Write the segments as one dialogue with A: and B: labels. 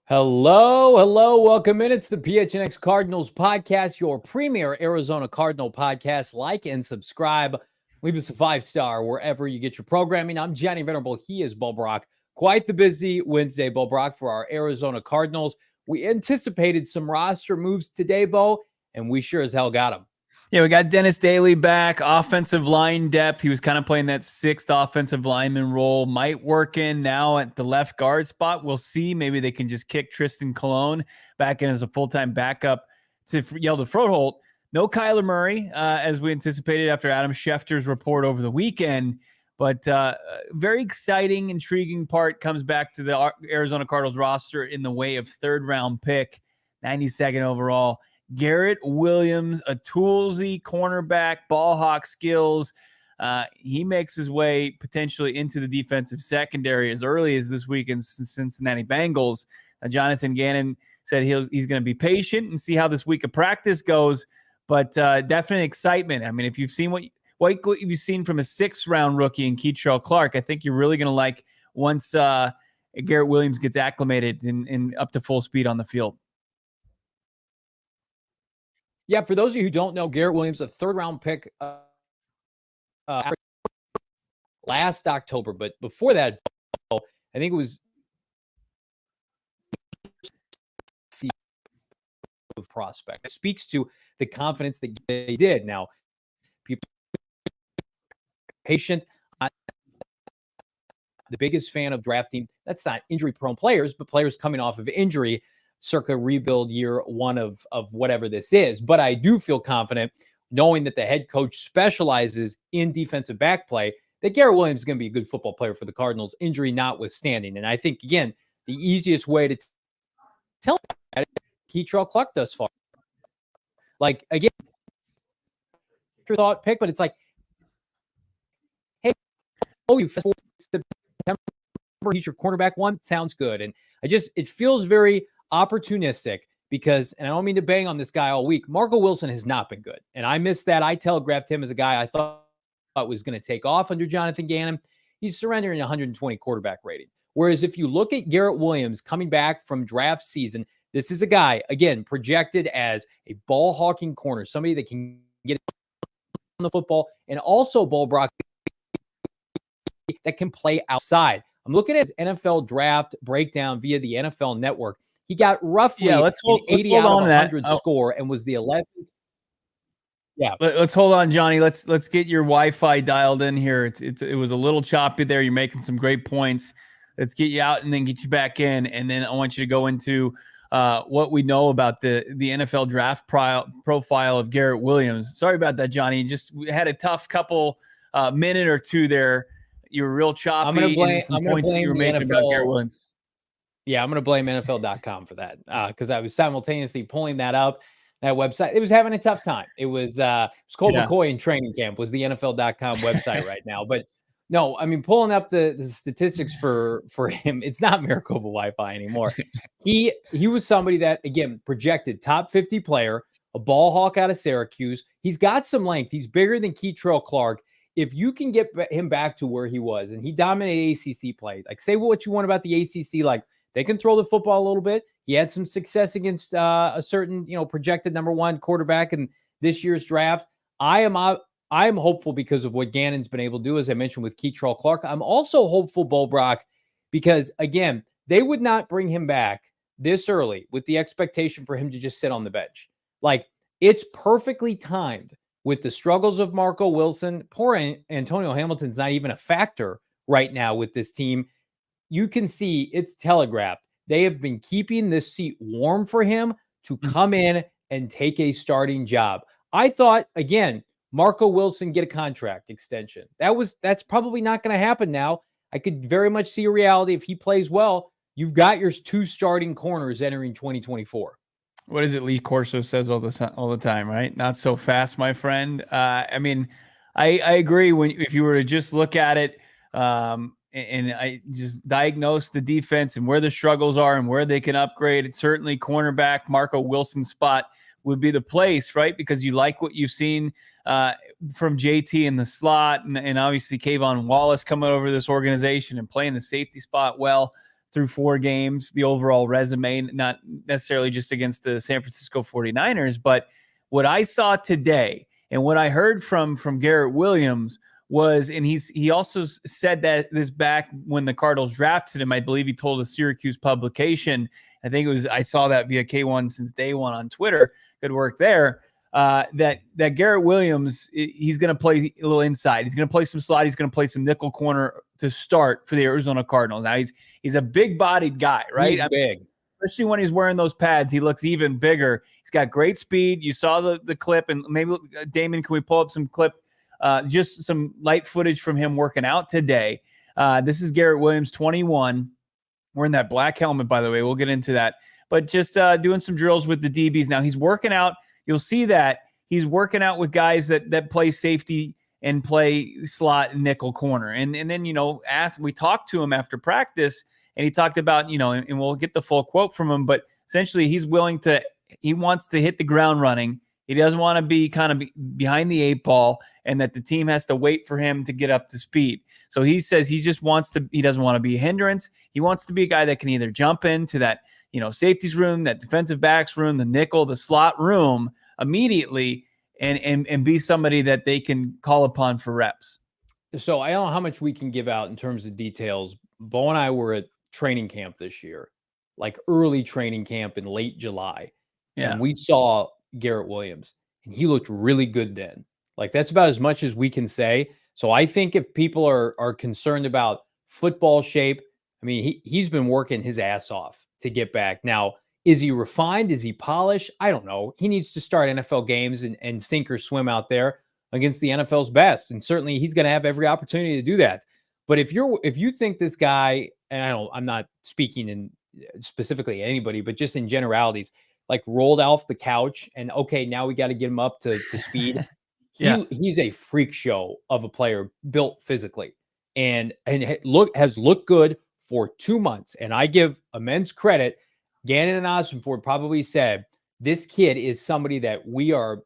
A: Hello, welcome in. It's the PHNX Cardinals podcast, your premier Arizona Cardinal podcast. Like and subscribe. Leave us a 5-star wherever you get your programming. I'm Johnny Venerable. He is Bo Brack. Quite the busy Wednesday, Bo Brack, for our Arizona Cardinals. We anticipated some roster moves today, Bo, and we sure as hell got them.
B: Yeah, we got Dennis Daley back, offensive line depth. He was kind of playing that sixth offensive lineman role. Might work in now at the left guard spot. We'll see. Maybe they can just kick Tristan Colon back in as a full-time backup to yell to Froholt. No Kyler Murray, as we anticipated after Adam Schefter's report over the weekend. But very exciting, intriguing part comes back to the Arizona Cardinals roster in the way of third-round pick, 92nd overall. Garrett Williams, a toolsy cornerback, ball hawk skills. He makes his way potentially into the defensive secondary as early as this week in Cincinnati Bengals. Jonathan Gannon said he's going to be patient and see how this week of practice goes, but definite excitement. I mean, if you've seen what you've seen from a 6th-round rookie in Keitrell Clark, I think you're really going to like once Garrett Williams gets acclimated and up to full speed on the field.
A: Yeah, for those of you who don't know, Garrett Williams, a 3rd-round pick last October. But before that, I think it was of prospect. It speaks to the confidence that they did. Now, people patient. I'm the biggest fan of drafting. That's not injury-prone players, but players coming off of injury, circa rebuild year one of whatever this is. But I do feel confident knowing that the head coach specializes in defensive back play, that Garrett Williams is going to be a good football player for the Cardinals, injury notwithstanding. And I think, again, the easiest way to tell that is Keitrell Clark thus far. Like, again, thought pick, but it's like, hey, you September, he's your cornerback one. Sounds good. And it feels very opportunistic because, and I don't mean to bang on this guy all week, Marco Wilson has not been good. And I missed that. I telegraphed him as a guy I thought was going to take off under Jonathan Gannon. He's surrendering 120 quarterback rating. Whereas if you look at Garrett Williams coming back from draft season, this is a guy, again, projected as a ball hawking corner, somebody that can get on the football and also ball block that can play outside. I'm looking at his NFL draft breakdown via the NFL Network. He got roughly an 80 out of 100 score and was the 11th. Yeah.
B: Let's hold on, Johnny. Let's get your Wi-Fi dialed in here. It was a little choppy there. You're making some great points. Let's get you out and then get you back in. And then I want you to go into what we know about the NFL draft profile of Garrett Williams. Sorry about that, Johnny. We had a tough couple minute or two there. You were real choppy.
A: I'm going to blame
B: points that you were making
A: NFL.
B: About Garrett Williams.
A: Yeah, I'm going to blame NFL.com for that because I was simultaneously pulling that up. That website, it was having a tough time. It was Colt McCoy in training camp was the NFL.com website right now. But no, I mean, pulling up the statistics for him, it's not Maricopa Wi-Fi anymore. He was somebody that, again, projected top 50 player, a ball hawk out of Syracuse. He's got some length. He's bigger than Keitrell Clark. If you can get him back to where he was, and he dominated ACC play, like say what you want about the ACC, like they can throw the football a little bit. He had some success against a certain, projected number 1 quarterback in this year's draft. I am hopeful because of what Gannon's been able to do, as I mentioned with Keitrell Clark. I'm also hopeful, Bo Brack, because again, they would not bring him back this early with the expectation for him to just sit on the bench. Like it's perfectly timed with the struggles of Marco Wilson. Poor Antonio Hamilton's not even a factor right now with this team. You can see it's telegraphed. They have been keeping this seat warm for him to come in and take a starting job. I thought, again, Marco Wilson get a contract extension. That's probably not going to happen now. I could very much see a reality if he plays well. You've got your 2 starting corners entering 2024.
B: What is it Lee Corso says all the time, right? Not so fast, my friend. I mean, I agree. If you were to just look at it and I just diagnose the defense and where the struggles are and where they can upgrade, it's certainly cornerback Marco Wilson's spot would be the place, right? Because you like what you've seen from JT in the slot and obviously Kayvon Wallace coming over this organization and playing the safety spot well. through 4 games, the overall resume, not necessarily just against the San Francisco 49ers, but what I saw today and what I heard from Garrett Williams was, and he also said that this back when the Cardinals drafted him, I believe he told a Syracuse publication, I think it was, I saw that via K1 since day one on Twitter, good work there, that Garrett Williams, he's going to play a little inside. He's going to play some slot. He's going to play some nickel corner to start for the Arizona Cardinals. Now he's a big-bodied guy, right?
A: He's big.
B: Especially when he's wearing those pads, he looks even bigger. He's got great speed. You saw the clip, and maybe, Damon, can we pull up some clip, just some light footage from him working out today? This is Garrett Williams, 21. Wearing that black helmet, by the way. We'll get into that. But just doing some drills with the DBs. Now, he's working out. You'll see that he's working out with guys that play safety and play slot and nickel corner. And then, we talked to him after practice, and he talked about, and we'll get the full quote from him, but essentially he wants to hit the ground running. He doesn't want to be kind of behind the 8 ball, and that the team has to wait for him to get up to speed. So he says he doesn't want to be a hindrance. He wants to be a guy that can either jump into that, safeties room, that defensive backs room, the nickel, the slot room immediately, and be somebody that they can call upon for reps.
A: So I don't know how much we can give out in terms of details. Bo and I were at training camp this year, like early training camp in late July.
B: Yeah.
A: And we saw Garrett Williams, and he looked really good then. Like, that's about as much as we can say. So I think if people are concerned about football shape, I mean, he's been working his ass off to get back. Now, is he refined? Is he polished? I don't know. He needs to start NFL games and sink or swim out there against the NFL's best. And certainly he's going to have every opportunity to do that. But if you think this guy, and I'm not speaking in specifically anybody, but just in generalities, like rolled off the couch and okay, now we got to get him up to speed. He's a freak show of a player, built physically, and has looked good for 2 months. And I give immense credit. Gannon and Ossenford probably said this kid is somebody that we are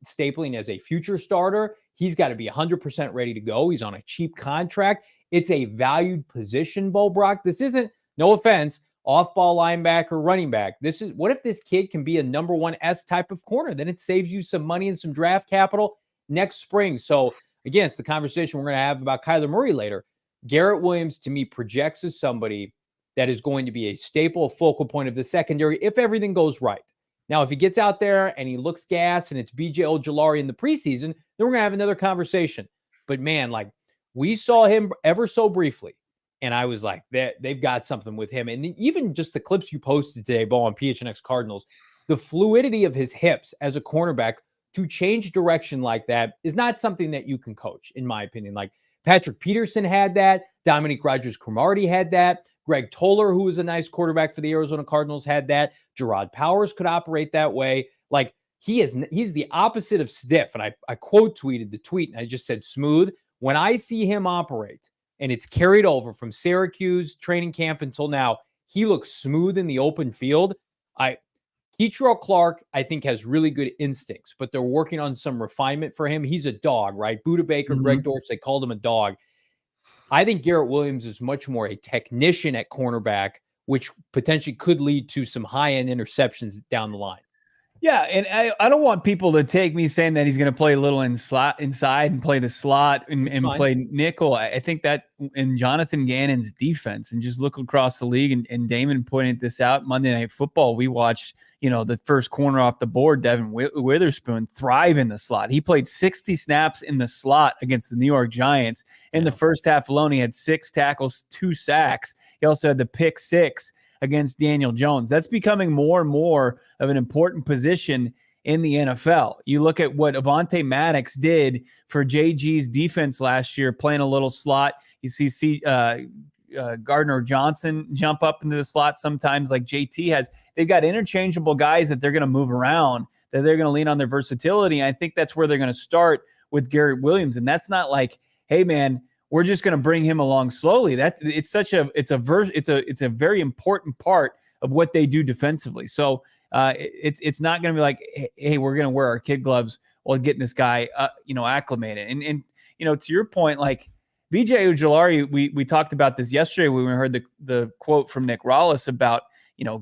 A: stapling as a future starter. He's got to be 100% ready to go. He's on a cheap contract. It's a valued position, Bo Brock. This isn't, no offense, off-ball linebacker, running back. This is, what if this kid can be a number 1S type of corner? Then it saves you some money and some draft capital next spring. So again, it's the conversation we're going to have about Kyler Murray later. Garrett Williams, to me, projects as somebody that is going to be a staple, focal point of the secondary if everything goes right. Now, if he gets out there and he looks gas and it's BJ Ojulari in the preseason, then we're going to have another conversation. But man, like, we saw him ever so briefly, and I was like, they've got something with him. And even just the clips you posted today, Bo, on PHNX Cardinals, the fluidity of his hips as a cornerback to change direction like that is not something that you can coach, in my opinion. Like, Patrick Peterson had that. Dominique Rodgers-Cromartie had that. Greg Toller, who was a nice quarterback for the Arizona Cardinals, had that. Gerard Powers could operate that way. Like, he's the opposite of stiff. And I quote tweeted the tweet, and I just said smooth. When I see him operate, and it's carried over from Syracuse training camp until now, he looks smooth in the open field. Keitrell Clark, I think, has really good instincts, but they're working on some refinement for him. He's a dog, right? Buda Baker, Greg Dortch, they called him a dog. I think Garrett Williams is much more a technician at cornerback, which potentially could lead to some high-end interceptions down the line.
B: Yeah, and I don't want people to take me saying that he's going to play a little inside and play the slot and play nickel. I think that in Jonathan Gannon's defense, and just look across the league, and Damon pointed this out, Monday Night Football, we watched, the first corner off the board, Devin Witherspoon, thrive in the slot. He played 60 snaps in the slot against the New York Giants. In the first half alone, he had 6 tackles, 2 sacks. He also had the pick 6 against Daniel Jones. That's becoming more and more of an important position in the NFL. You look at what Avonte Maddox did for JG's defense last year, playing a little slot. You see Gardner Johnson jump up into the slot sometimes, like JT has. They've got interchangeable guys that they're going to move around, that they're going to lean on their versatility. And I think that's where they're going to start with Garrett Williams. And that's not like, hey man, we're just going to bring him along slowly. It's a very important part of what they do defensively. So it's not going to be like, hey, we're going to wear our kid gloves while getting this guy, acclimated. And to your point, like, BJ Ojulari, we talked about this yesterday when we heard the quote from Nick Rollis about,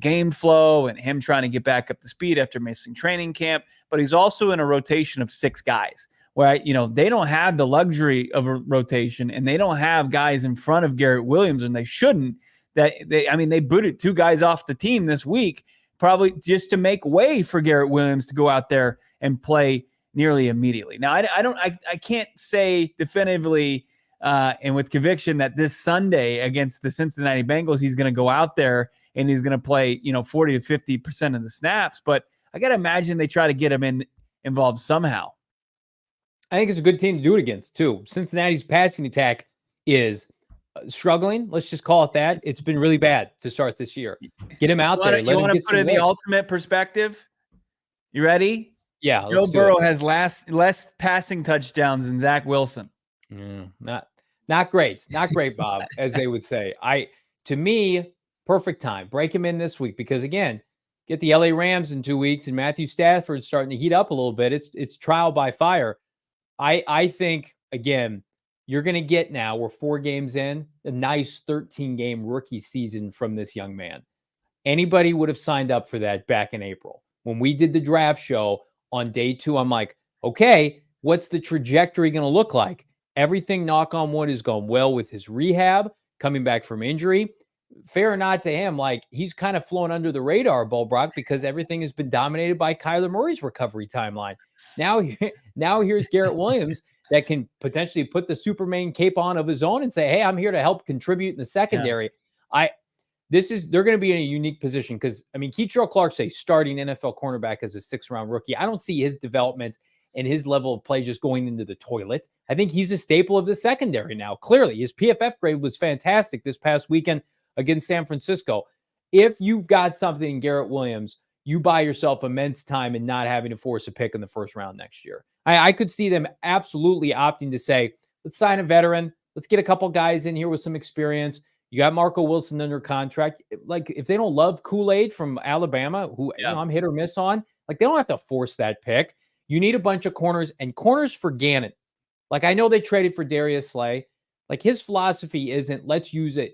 B: game flow and him trying to get back up to speed after missing training camp. But he's also in a rotation of 6 guys where, they don't have the luxury of a rotation, and they don't have guys in front of Garrett Williams, and they shouldn't. They booted 2 guys off the team this week, probably just to make way for Garrett Williams to go out there and play nearly immediately. Now, I can't say definitively and with conviction that this Sunday against the Cincinnati Bengals, he's going to go out there and he's going to play, 40 to 50% of the snaps. But I got to imagine they try to get him involved somehow.
A: I think it's a good team to do it against, too. Cincinnati's passing attack is struggling. Let's just call it that. It's been really bad to start this year. Get him out there.
B: You want to put it in the ultimate perspective? You ready?
A: Yeah.
B: Joe Burrow has less passing touchdowns than Zach Wilson.
A: Not great. Not great, Bob, as they would say. To me, perfect time. Break him in this week because, again, get the LA Rams in 2 weeks, and Matthew Stafford's starting to heat up a little bit. It's trial by fire. I think, again, you're going to get now, we're 4 games in, a nice 13-game rookie season from this young man. Anybody would have signed up for that back in April. When we did the draft show on day 2, I'm like, okay, what's the trajectory going to look like? Everything, knock on wood, is going well with his rehab, coming back from injury. Fair or not to him, he's kind of flown under the radar, Brock, because everything has been dominated by Kyler Murray's recovery timeline. Now here's Garrett Williams that can potentially put the Superman cape on of his own and say, hey, I'm here to help contribute in the secondary. Yeah. They're going to be in a unique position because, Keitrell Clark's a starting NFL cornerback as a 6th-round rookie. I don't see his development and his level of play just going into the toilet. I think he's a staple of the secondary now. Clearly, his PFF grade was fantastic this past weekend against San Francisco. If you've got something in Garrett Williams, you buy yourself immense time in not having to force a pick in the 1st round next year. I could see them absolutely opting to say, let's sign a veteran. Let's get a couple guys in here with some experience. You got Marco Wilson under contract. If they don't love Kool-Aid from Alabama, who I'm hit or miss on, they don't have to force that pick. You need a bunch of corners, and corners for Gannon. I know they traded for Darius Slay. His philosophy isn't, let's use a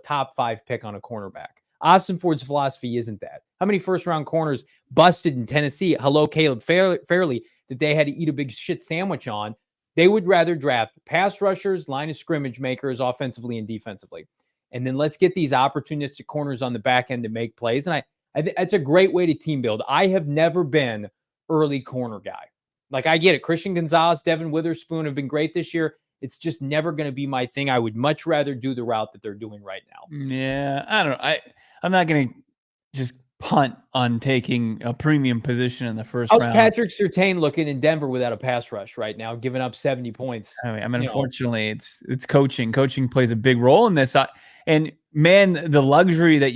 A: top 5 pick on a cornerback. Austin Ford's philosophy isn't that. How many 1st-round corners busted in Tennessee? Hello, Caleb Fairley, that they had to eat a big shit sandwich on. They would rather draft pass rushers, line of scrimmage makers, offensively and defensively. And then let's get these opportunistic corners on the back end to make plays. And I think that's a great way to team build. I have never been early corner guy. I get it. Christian Gonzalez, Devin Witherspoon have been great this year. It's just never going to be my thing. I would much rather do the route that they're doing right now.
B: Yeah, I don't know. I'm not going to just punt on taking a premium position in the 1st round.
A: How's Patrick Surtain looking in Denver without a pass rush right now, giving up 70 points?
B: Unfortunately, it's coaching. Coaching plays a big role in this. And man, the luxury that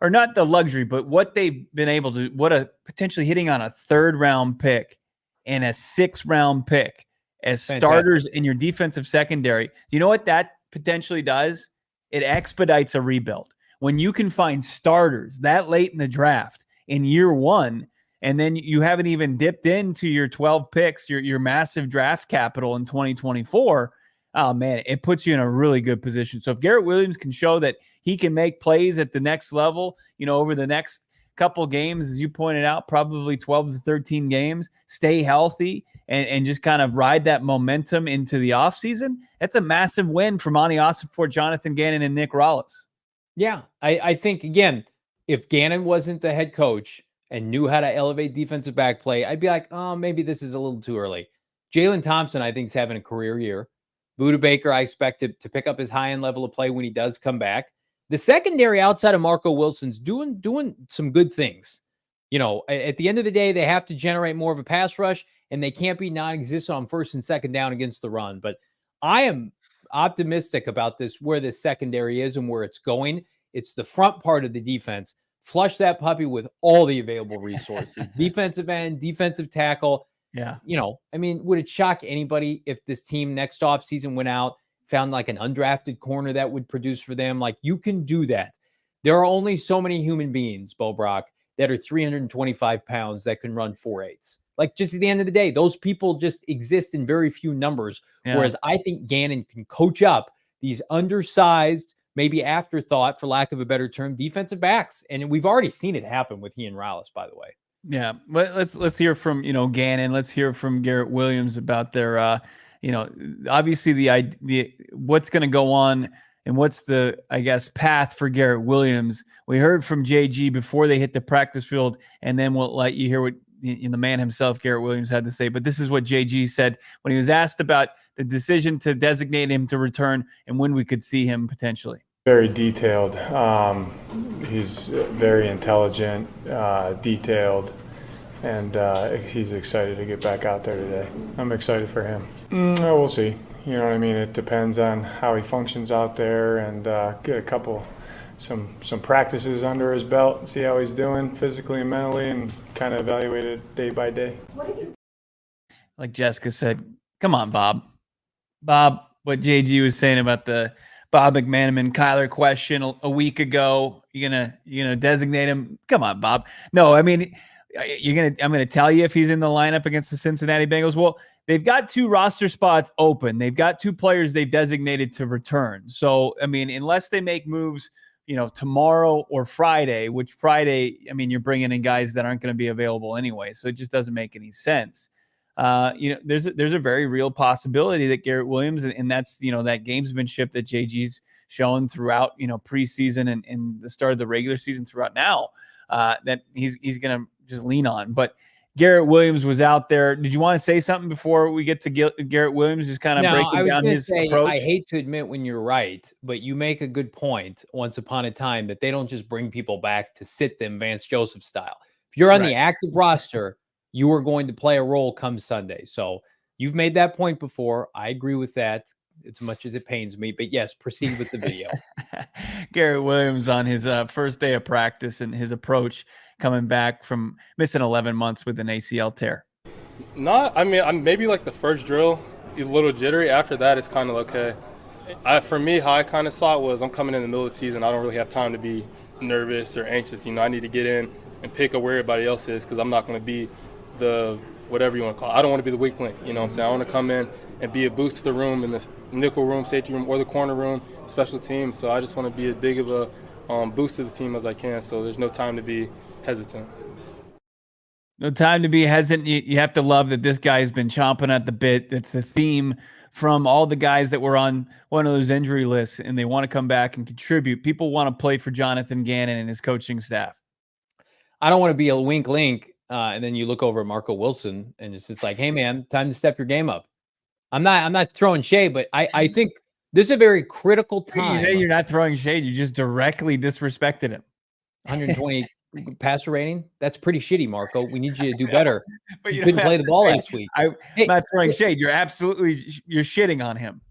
B: or not the luxury, but what they've been able to, potentially hitting on a 3rd-round pick and a 6th-round pick as starters in your defensive secondary. You know what that potentially does? It expedites a rebuild. When you can find starters that late in the draft in year 1, and then you haven't even dipped into your 12 picks, your massive draft capital in 2024, oh man, it puts you in a really good position. So if Garrett Williams can show that he can make plays at the next level, over the next couple games, as you pointed out, probably 12 to 13 games, stay healthy and just kind of ride that momentum into the offseason, that's a massive win for Monty Ossenfort, Jonathan Gannon, and Nick Rollis.
A: Yeah, I think, again, if Gannon wasn't the head coach and knew how to elevate defensive back play, I'd be like, oh, maybe this is a little too early. Jalen Thompson, I think, is having a career year. Buda Baker, I expect to pick up his high-end level of play when he does come back. The secondary outside of Marco Wilson's doing some good things. At the end of the day, they have to generate more of a pass rush, and they can't be non-existent on 1st and 2nd down against the run. But I am optimistic about where this secondary is and where it's going. It's the front part of the defense. Flush that puppy with all the available resources. Defensive end, defensive tackle.
B: Yeah.
A: Would it shock anybody if this team next offseason went out, found an undrafted corner that would produce for them? You can do that. There are only so many human beings, Bo Brock, that are 325 pounds that can run 4.8s. Just at the end of the day, those people just exist in very few numbers. Yeah. Whereas I think Gannon can coach up these undersized, maybe afterthought, for lack of a better term, defensive backs. And we've already seen it happen with Ian Rallis, by the way.
B: Yeah, but let's hear from Gannon. Let's hear from Garrett Williams about their obviously the what's going to go on and what's the path for Garrett Williams. We heard from JG before they hit the practice field, and then we'll let you hear what the man himself, Garrett Williams, had to say. But this is what JG said when he was asked about the decision to designate him to return and when we could see him potentially.
C: Very detailed. He's very intelligent, detailed, and he's excited to get back out there today. I'm excited for him. We'll see. You know what I mean? It depends on how he functions out there, and get some practices under his belt, see how he's doing physically and mentally, and kind of evaluate it day by day.
B: Like Jessica said, come on, Bob. Bob, what JG was saying about the Bob McManaman Kyler question a week ago. You gonna designate him? Come on, Bob. No, I mean I'm gonna tell you if he's in the lineup against the Cincinnati Bengals. Well, they've got 2 roster spots open. They've got 2 players they've designated to return. So I mean, unless they make moves, tomorrow or Friday, which Friday, I mean, you're bringing in guys that aren't going to be available anyway. So it just doesn't make any sense. There's a very real possibility that Garrett Williams, and that's, that gamesmanship that JG's shown throughout, preseason and the start of the regular season throughout now, that he's going to just lean on. But Garrett Williams was out there. Did you want to say something before we get to Garrett Williams, just kind of breaking down his approach?
A: I hate to admit when you're right, but you make a good point once upon a time that they don't just bring people back to sit them Vance Joseph style. If you're on the active roster, you are going to play a role come Sunday. So you've made that point before. I agree with that as much as it pains me. But yes, proceed with the video.
B: Garrett Williams on his first day of practice and his approach coming back from missing 11 months with an ACL tear.
D: I'm maybe like the first drill, a little jittery. After that, it's kind of okay. For me, how I kind of saw it was I'm coming in the middle of the season. I don't really have time to be nervous or anxious. I need to get in and pick up where everybody else is because I'm not going to be the whatever you want to call it. I don't want to be the weak link. You know what I'm saying? I want to come in and be a boost to the room in the nickel room, safety room, or the corner room, special teams. So I just want to be as big of a boost to the team as I can. So there's no time to be hesitant.
B: No time to be hesitant. You have to love that this guy has been chomping at the bit. That's the theme from all the guys that were on one of those injury lists, and they want to come back and contribute. People want to play for Jonathan Gannon and his coaching staff.
A: I don't want to be a wink link. And then you look over at Marco Wilson and it's just like, hey man, time to step your game up. I'm not throwing shade, but I think this is a very critical time.
B: You say you're not throwing shade. You just directly disrespected him.
A: 120 passer rating. That's pretty shitty, Marco. We need you to do better. But you couldn't play the ball last week.
B: I'm not throwing shade. You're shitting on him.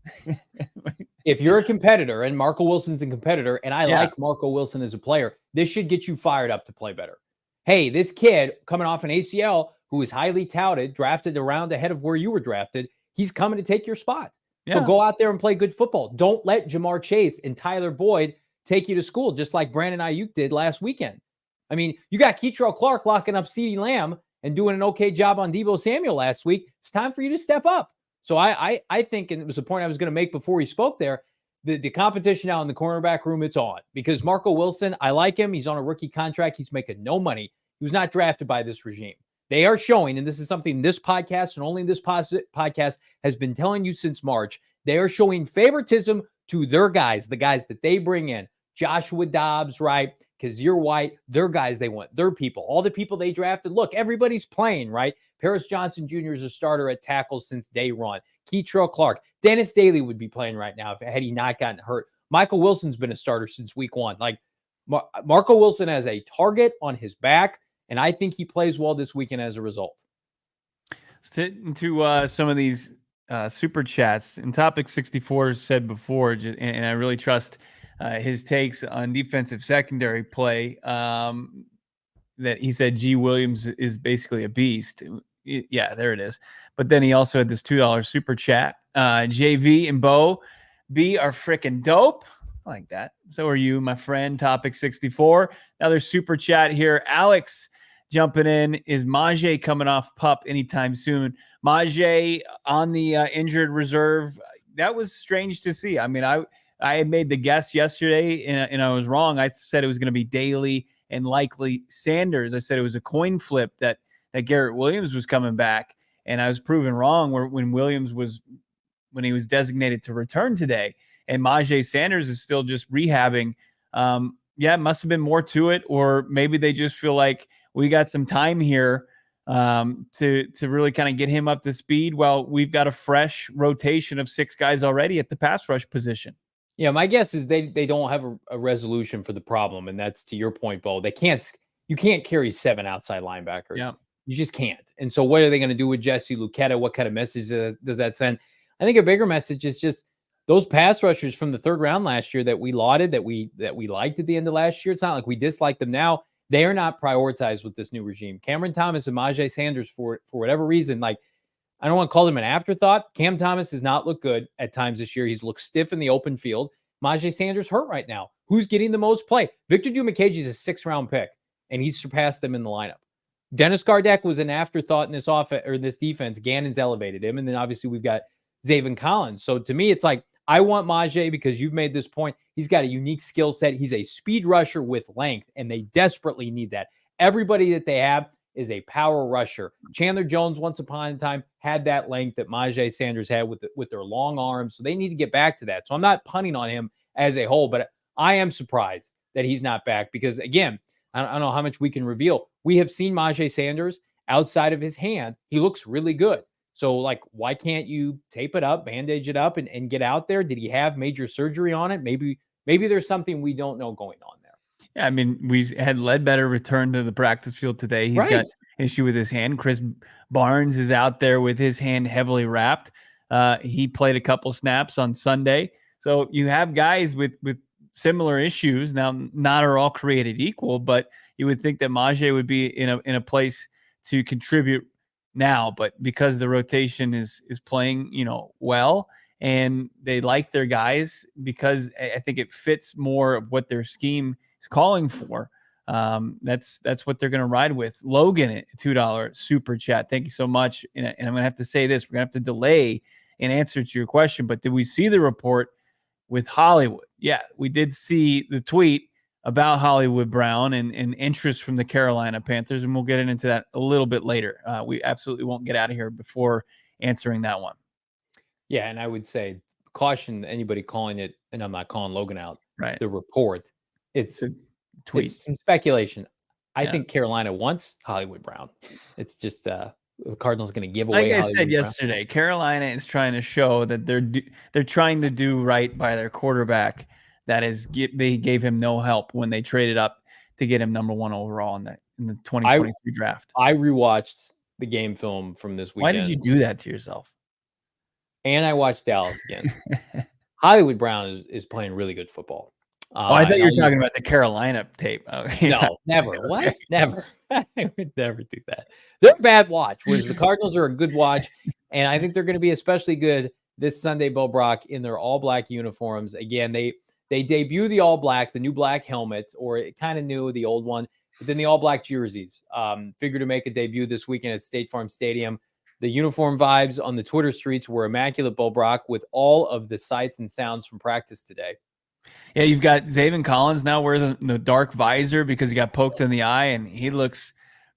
A: If you're a competitor and Marco Wilson's a competitor, and I like Marco Wilson as a player, this should get you fired up to play better. Hey, this kid coming off an ACL who is highly touted, drafted around ahead of where you were drafted, he's coming to take your spot. Yeah. So go out there and play good football. Don't let Jamar Chase and Tyler Boyd take you to school, just like Brandon Ayuk did last weekend. I mean, you got Keitrell Clark locking up CeeDee Lamb and doing an okay job on Deebo Samuel last week. It's time for you to step up. So I think, and it was a point I was going to make before he spoke there, the competition now in the cornerback room, it's on. Because Marco Wilson, I like him. He's on a rookie contract. He's making no money. He was not drafted by this regime. They are showing, and this is something this podcast and only this podcast has been telling you since March, they are showing favoritism to their guys, the guys that they bring in. Joshua Dobbs, right? Kazir White, their guys they want, their people, all the people they drafted. Look, everybody's playing, right? Paris Johnson Jr. is a starter at tackle since day one. Keitrell Clark. Dennis Daley would be playing right now had he not gotten hurt. Michael Wilson's been a starter since week one. Like, Marco Wilson has a target on his back, and I think he plays well this weekend as a result.
B: Let's get into some of these super chats. And Topic 64 said before, and I really trust his takes on defensive secondary play, that he said G. Williams is basically a beast. Yeah, there it is. But then he also had this $2 super chat. JV and Bo B are freaking dope. I like that. So are you, my friend. Topic 64. Another super chat here. Alex jumping in. Is Myjai coming off PUP anytime soon? Myjai on the injured reserve. That was strange to see. I mean, I had made the guess yesterday and I was wrong. I said it was going to be Daley and likely Sanders. I said it was a coin flip that Garrett Williams was coming back, and I was proven wrong when he was designated to return today. And Myjai Sanders is still just rehabbing. It must have been more to it, or maybe they just feel like we got some time here to really kind of get him up to speed while we've got a fresh rotation of 6 guys already at the pass rush position.
A: Yeah, my guess is they don't have a resolution for the problem, and that's to your point, Bo. You can't carry 7 outside linebackers.
B: Yeah.
A: You just can't. And so what are they going to do with Jesse Luketa? What kind of message does that send? I think a bigger message is just those pass rushers from the 3rd round last year that we lauded, that we liked at the end of last year. It's not like we dislike them now. They are not prioritized with this new regime. Cameron Thomas and Myjai Sanders, for whatever reason, like, I don't want to call them an afterthought. Cam Thomas has not looked good at times this year. He's looked stiff in the open field. Myjai Sanders hurt right now. Who's getting the most play? Victor Dimukeje is a 6th-round pick, and he's surpassed them in the lineup. Dennis Gardeck was an afterthought in this offense or this defense. Gannon's elevated him, and then obviously we've got Zaven Collins. So to me, it's like, I want Myjai because you've made this point. He's got a unique skill set. He's a speed rusher with length, and they desperately need that. Everybody that they have is a power rusher. Chandler Jones, once upon a time, had that length that Myjai Sanders had with their long arms. So they need to get back to that. So I'm not punting on him as a whole, but I am surprised that he's not back because, again, I don't know how much we can reveal. We have seen Myjai Sanders outside of his hand. He looks really good. So, like, why can't you tape it up, bandage it up, and get out there? Did he have major surgery on it? Maybe there's something we don't know going on there.
B: Yeah, I mean, we had Ledbetter return to the practice field today. He's got an issue with his hand. Chris Barnes is out there with his hand heavily wrapped. He played a couple snaps on Sunday. So you have guys with similar issues. Now, not are all created equal, but you would think that Myjai would be in a place to contribute now, but because the rotation is playing, well, and they like their guys because I think it fits more of what their scheme is calling for. That's what they're going to ride with. Logan at $2 super chat. Thank you so much. And I'm going to have to say this, we're going to have to delay an answer to your question, but did we see the report with Hollywood? Yeah, we did see the tweet about Hollywood Brown and interest from the Carolina Panthers, and we'll get into that a little bit later. We absolutely won't get out of here before answering that one.
A: Yeah, and I would say caution anybody calling it, and I'm not calling Logan out,
B: right?
A: The report. It's a
B: tweet.
A: It's some speculation. I think Carolina wants Hollywood Brown. It's just the Cardinals going to give away.
B: Like I
A: Hollywood
B: said
A: Brown.
B: Yesterday, Carolina is trying to show that they're trying to do right by their quarterback. That is, they gave him no help when they traded up to get him number 1 overall in the 2023 draft.
A: I rewatched the game film from this weekend.
B: Why did you do that to yourself?
A: And I watched Dallas again. Hollywood Brown is playing really good football.
B: I thought you were talking about the Carolina tape. Oh,
A: no, never. Okay. What? Never. I would never do that. They're a bad watch, whereas the Cardinals are a good watch. And I think they're going to be especially good this Sunday, Bo Brock, in their all-black uniforms. Again, they debut the all-black, the new black helmet, or it kind of new, the old one, but then the all-black jerseys. Figured to make a debut this weekend at State Farm Stadium. The uniform vibes on the Twitter streets were immaculate, Bo Brock, with all of the sights and sounds from practice today.
B: Yeah, you've got Zaven Collins now wearing the dark visor because he got poked in the eye, and he looks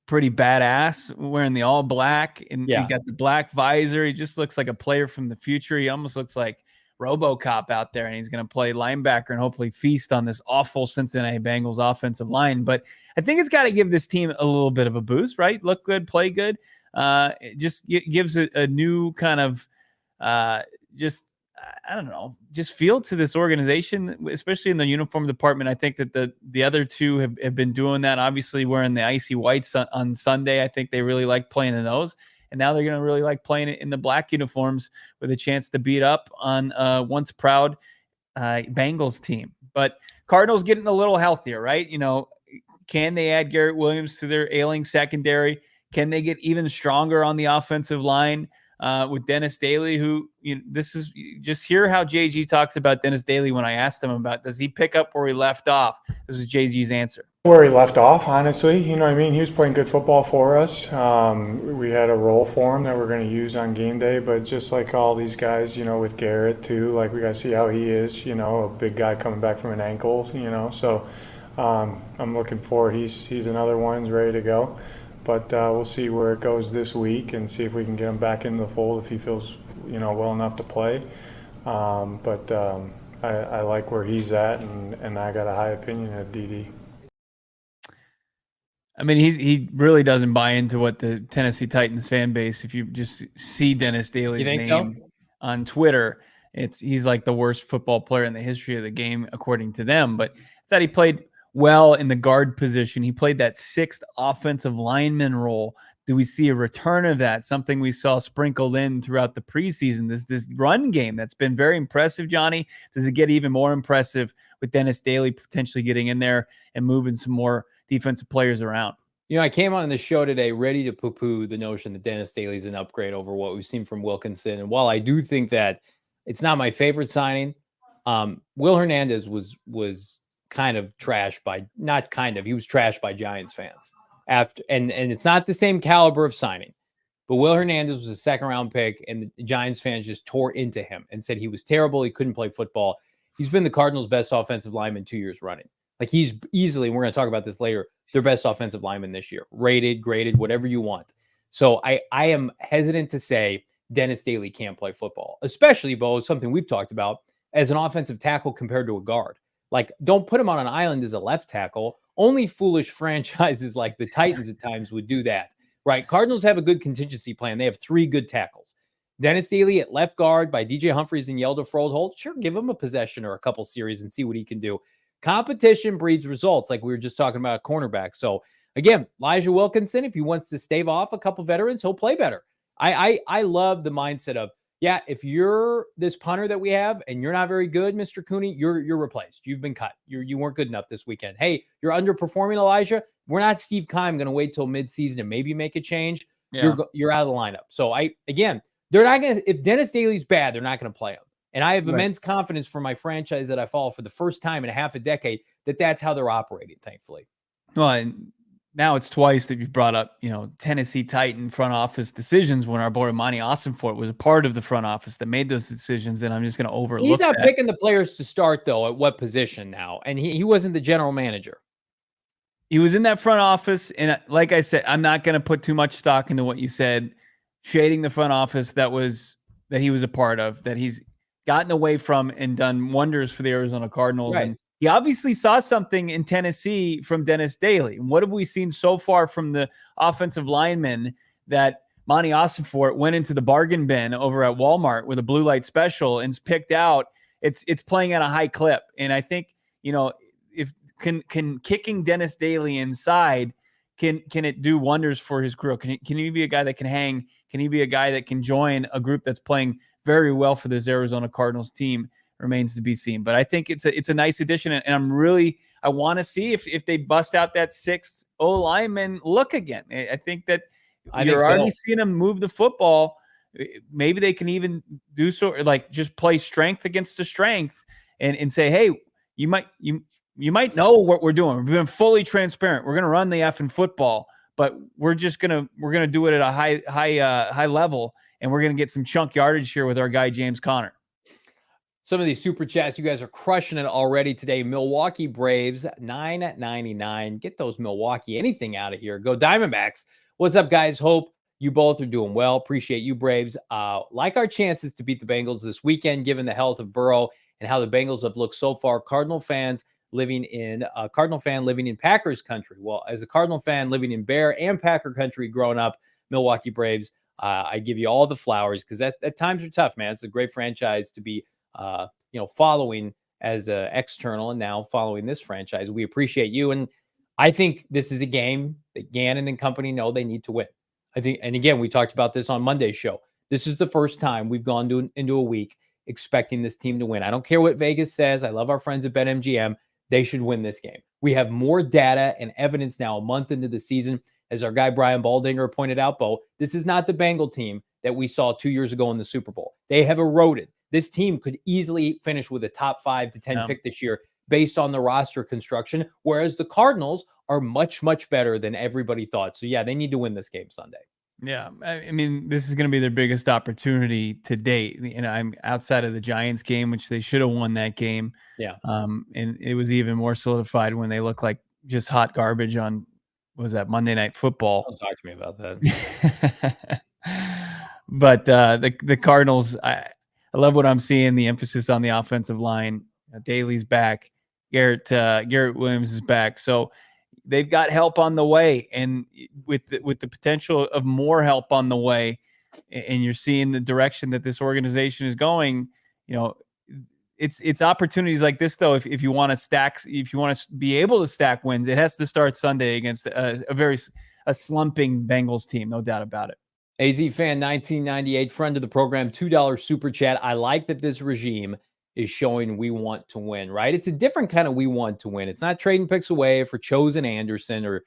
B: pretty badass wearing the all black, and he got the black visor. He just looks like a player from the future. He almost looks like RoboCop out there, and he's going to play linebacker and hopefully feast on this awful Cincinnati Bengals offensive line. But I think it's got to give this team a little bit of a boost, right? Look good, play good. It just gives a new kind of I don't know, just feel to this organization, especially in the uniform department. I think that the other two have been doing that. Obviously, wearing the icy whites on Sunday. I think they really like playing in those. And now they're going to really like playing it in the black uniforms with a chance to beat up on once proud Bengals team. But Cardinals getting a little healthier, right? Can they add Garrett Williams to their ailing secondary? Can they get even stronger on the offensive line with Dennis Daley, who, this is just hear how JG talks about Dennis Daley when I asked him about, does he pick up where he left off? This is JG's answer.
C: Where he left off, honestly, you know what I mean? He was playing good football for us. We had a role for him that we're going to use on game day, but just like all these guys, you know, with Garrett too, like we got to see how he is, you know, a big guy coming back from an ankle, you know, so I'm looking forward. He's another one, he's ready to go, but we'll see where it goes this week and see if we can get him back into the fold if he feels, you know, well enough to play. I like where he's at, and I got a high opinion of DD.
B: I mean, he really doesn't buy into what the Tennessee Titans fan base, if you just see Dennis Daley's name on Twitter, he's like the worst football player in the history of the game, according to them. But I thought he played well in the guard position. He played that sixth offensive lineman role. Do we see a return of that? Something we saw sprinkled in throughout the preseason, this run game that's been very impressive, Johnny. Does it get even more impressive with Dennis Daley potentially getting in there and moving some more defensive players around?
A: You know, I came on the show today ready to poo-poo the notion that Dennis Daley is an upgrade over what we've seen from Wilkinson. And while I do think that it's not my favorite signing, Will Hernandez was kind of trashed by, not kind of, he was trashed by Giants fans. And it's not the same caliber of signing, but Will Hernandez was a second-round pick, and the Giants fans just tore into him and said he was terrible, he couldn't play football. He's been the Cardinals' best offensive lineman 2 years running. Like, he's easily, and we're going to talk about this later, their best offensive lineman this year. Rated, graded, whatever you want. So I am hesitant to say Dennis Daley can't play football, especially, Bo, something we've talked about, as an offensive tackle compared to a guard. Like, don't put him on an island as a left tackle. Only foolish franchises like the Titans at times would do that, right? Cardinals have a good contingency plan. They have 3 good tackles. Dennis Daley at left guard by DJ Humphries and Yelda Froldholt. Sure, give him a possession or a couple series and see what he can do. Competition breeds results, like we were just talking about cornerback. So again, Elijah Wilkinson, if he wants to stave off a couple veterans, he'll play better. I love the mindset of, yeah, if you're this punter that we have and you're not very good, Mr. Cooney, you're replaced. You've been cut. You weren't good enough this weekend. Hey, you're underperforming, Elijah. We're not Steve Keim going to wait till midseason and maybe make a change. Yeah. You're out of the lineup. So they're not going to, if Dennis Daley's bad, they're not going to play him. And I have immense confidence for my franchise that I follow for the first time in a half a decade that that's how they're operating, thankfully.
B: Well, and now it's twice that you brought up, you know, Tennessee Titan front office decisions when our boy Monty Ossenfort was a part of the front office that made those decisions, and I'm just going to overlook
A: He's not
B: that.
A: Picking the players to start, though, at what position now? And he wasn't the general manager.
B: He was in that front office, and like I said, I'm not going to put too much stock into what you said, shading the front office that he was a part of, that he's gotten away from and done wonders for the Arizona Cardinals. Right. And he obviously saw something in Tennessee from Dennis Daley. And what have we seen so far from the offensive linemen that Monty Ossenfort went into the bargain bin over at Walmart with a blue light special and picked out? It's playing at a high clip. And I think, you know, if can kicking Dennis Daley inside, can it do wonders for his career? Can he be a guy that can hang? Can he be a guy that can join a group that's playing very well for this Arizona Cardinals team? Remains to be seen. But I think it's a nice addition, and I want to see if they bust out that sixth O-lineman look again. I think that you're already seeing them move the football. Maybe they can even do so, like just play strength against the strength and say, hey, you might know what we're doing. We've been fully transparent. We're going to run the effing football, but we're going to do it at a high level. And we're going to get some chunk yardage here with our guy, James Conner.
A: Some of these super chats, you guys are crushing it already today. Milwaukee Braves, $9.99. Get those Milwaukee anything out of here. Go Diamondbacks. What's up, guys? Hope you both are doing well. Appreciate you, Braves. Like our chances to beat the Bengals this weekend, given the health of Burrow and how the Bengals have looked so far. Cardinal fan living in Packers country. Well, as a Cardinal fan living in Bear and Packer country growing up, Milwaukee Braves, I give you all the flowers because at times are tough, man. It's a great franchise to be, following as an external and now following this franchise. We appreciate you. And I think this is a game that Gannon and company know they need to win. I think, and again, we talked about this on Monday's show. This is the first time we've gone into a week expecting this team to win. I don't care what Vegas says. I love our friends at BetMGM. They should win this game. We have more data and evidence now a month into the season. As our guy Brian Baldinger pointed out, Bo, this is not the Bengal team that we saw 2 years ago in the Super Bowl. They have eroded. This team could easily finish with a top 5 to 10 pick this year based on the roster construction, whereas the Cardinals are much, much better than everybody thought. So yeah, they need to win this game Sunday.
B: Yeah, I mean, this is going to be their biggest opportunity to date. I'm outside of the Giants game, which they should have won that game.
A: Yeah.
B: And it was even more solidified when they looked like just hot garbage on, what was that, Monday Night Football?
A: Don't talk to me about that.
B: But the Cardinals, I love what I'm seeing. The emphasis on the offensive line. Daley's back. Garrett Williams is back. So they've got help on the way, and with the potential of more help on the way, and you're seeing the direction that this organization is going. It's opportunities like this, though. If you want to be able to stack wins, it has to start Sunday against a slumping Bengals team, no doubt about it.
A: AZ Fan 1998, friend of the program, $2 super chat. I like that this regime is showing we want to win, right? It's a different kind of we want to win. It's not trading picks away for Chosen Anderson or,